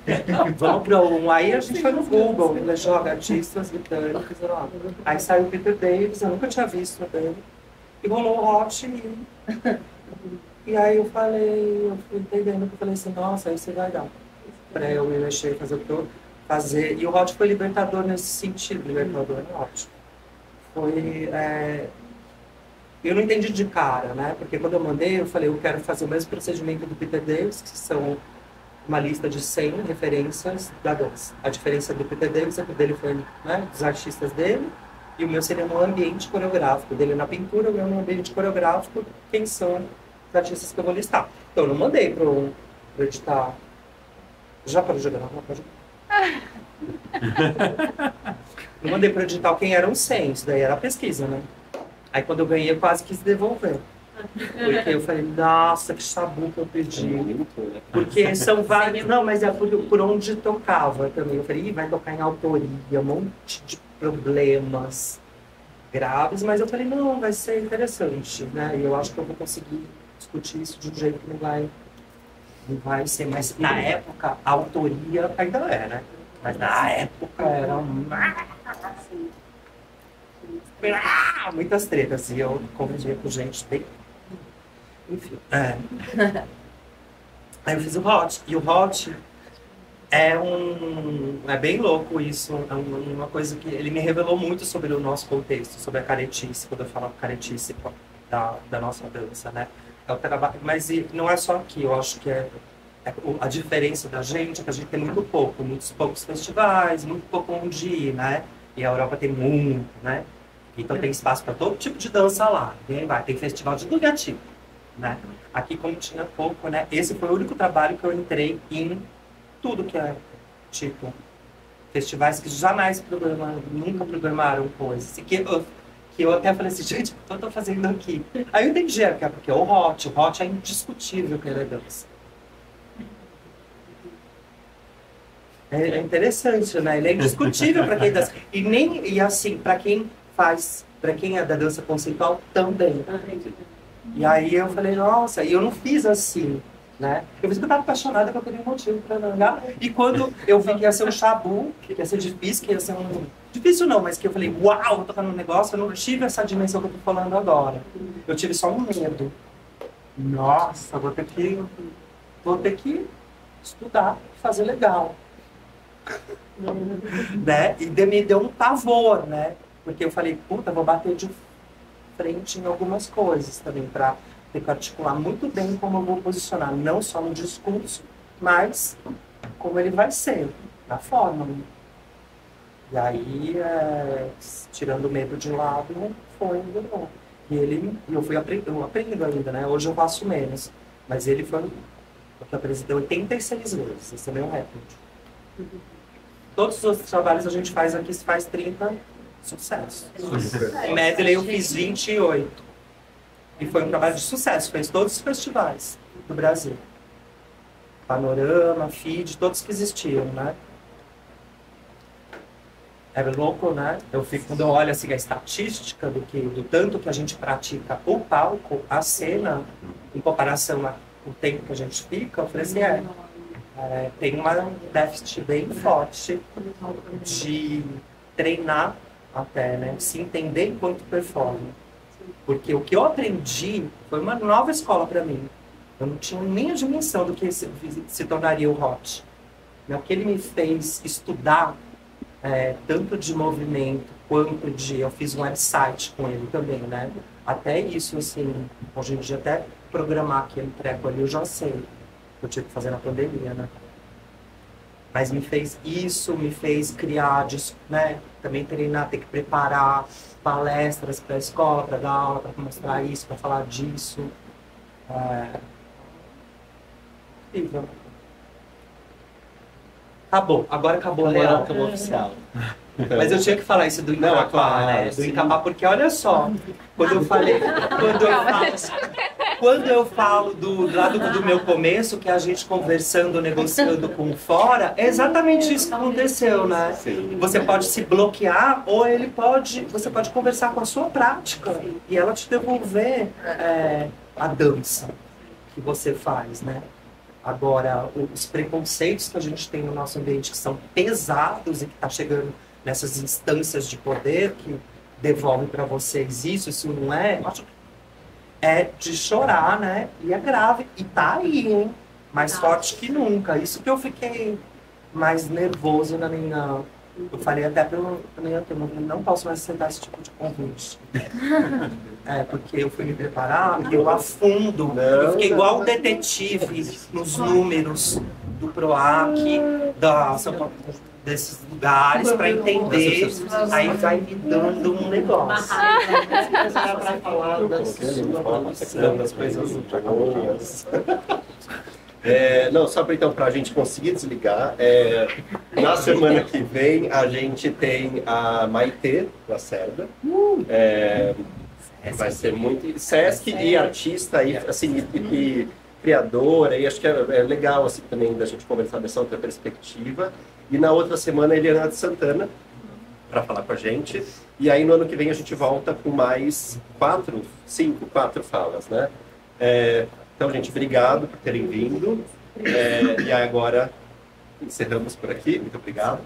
Vamos para um. Aí a gente foi no Google, ele joga artistas britânicos, aí saiu o Peter Davis, eu nunca tinha visto dele. E rolou o Hot e aí eu fui entendendo que eu falei assim, nossa, aí você vai dar. Pra eu me mexer, fazer o que eu fazer. E o Hot foi libertador nesse sentido, libertador é ótimo. Foi. Eu não entendi de cara, né? Porque quando eu mandei, eu falei, eu quero fazer o mesmo procedimento do Peter Davis, que são uma lista de 100 referências da dança. A diferença do Peter Davis é que o dele foi, né, dos artistas dele, e o meu seria no ambiente coreográfico. O dele na pintura, o meu no ambiente coreográfico, quem são os artistas que eu vou listar. Então, eu não mandei pro editar. Já para jogar? Não pode. Não mandei pro edital quem eram 100, isso daí era a pesquisa, né? Aí quando eu ganhei, eu quase quis devolver. Porque eu falei, nossa, que chabu que eu pedi. Porque são vários... Não, mas é por onde tocava também. Eu falei, vai tocar em autoria, um monte de problemas graves. Mas eu falei, não, vai ser interessante, né? E eu acho que eu vou conseguir discutir isso de um jeito que não vai ser. Mas na época, a autoria ainda é, né? Mas na época era muitas tretas, e eu convivia com gente bem... Enfim, Aí eu fiz o Hot, e o Hot é bem louco isso, é uma coisa que ele me revelou muito sobre o nosso contexto, sobre a caretice, quando eu falo caretice da nossa dança, né? É o trabalho, mas não é só aqui, eu acho que a diferença da gente é que a gente tem muitos poucos festivais, muito pouco onde ir, né? E a Europa tem muito, né? Então tem espaço para todo tipo de dança lá. Tem festival de tudo tipo, né? Aqui, como tinha pouco, né? Esse foi o único trabalho que eu entrei em tudo que é tipo festivais que jamais nunca programaram coisas. E que eu até falei assim, gente, o que eu tô fazendo aqui? Aí eu entendi, que é porque o Hot é indiscutível que ele é dança. É interessante, né? Ele é indiscutível para quem dança. E assim, para quem é da dança conceitual também. E aí eu falei, nossa, e eu não fiz assim, né? Eu fiz porque eu estava apaixonada, que eu queria um motivo para andar. E quando eu vi que ia ser um chabu, que ia ser difícil, que ia ser um... Difícil não, mas que eu falei, uau, vou tocar num negócio, eu não tive essa dimensão que eu tô falando agora. Eu tive só um medo. Nossa, vou ter que estudar, fazer legal. Né? E me deu um pavor, né? Porque eu falei, puta, vou bater de frente em algumas coisas também, para ter que articular muito bem como eu vou posicionar, não só no discurso, mas como ele vai ser, na forma. E aí, tirando o medo de lado, foi indo bom. E eu aprendo ainda, né? Hoje eu faço menos, mas ele foi o que apresentou 86 vezes, esse é meu recorde. Todos os outros trabalhos a gente faz aqui, se faz 30, sucesso. O Medley eu fiz 28. E foi um trabalho de sucesso, fez todos os festivais do Brasil. Panorama, Feed, todos que existiam, né? É louco, né? Quando eu olho assim, a estatística do tanto que a gente pratica o palco, a cena, em comparação ao tempo que a gente fica, eu falei assim, tem um déficit bem forte de treinar até, né? Se entender enquanto performa. Porque o que eu aprendi foi uma nova escola para mim. Eu não tinha nem a dimensão do que se tornaria o Hot. O que ele me fez estudar tanto de movimento quanto de... Eu fiz um website com ele também, né? Até isso, assim, hoje em dia, até programar aquele treco ali, eu já sei. Eu tive que fazer na pandemia, né? Mas me fez criar, né? Também treinar, ter que preparar palestras para a escola, para dar aula, para mostrar isso, para falar disso. Incrível. Acabou, agora acabou a real. Acabou oficial. Mas eu tinha que falar isso do Incapá, né? Do Incapá, porque olha só, quando eu falo lá do meu começo, que a gente conversando, negociando com fora, é exatamente isso que aconteceu, né? Sim. Você pode se bloquear ou você pode conversar com a sua prática e ela te devolver a dança que você faz, né? Agora, os preconceitos que a gente tem no nosso ambiente que são pesados e que tá chegando nessas instâncias de poder que devolvem para vocês isso não é, de chorar, né? E é grave. E tá aí, hein? Mais forte que nunca. Isso que eu fiquei mais nervoso na minha... Eu falei até para minha turma, não posso mais aceitar esse tipo de convite. Porque eu fui me preparar e eu afundo. Eu fiquei igual o detetive nos números do PROAC, desses lugares para entender. Aí vai me dando um negócio. Para falar das coisas boas. Não, só para a gente conseguir desligar, na semana que vem a gente tem a Maitê Lacerda, vai ser muito Sesc e artista e, assim, e criadora, e acho que é legal assim, também da gente conversar dessa outra perspectiva. E na outra semana a Eliana de Santana para falar com a gente, e aí no ano que vem a gente volta com mais 4 falas, né? Então, gente, obrigado por terem vindo. E agora encerramos por aqui. Muito obrigado.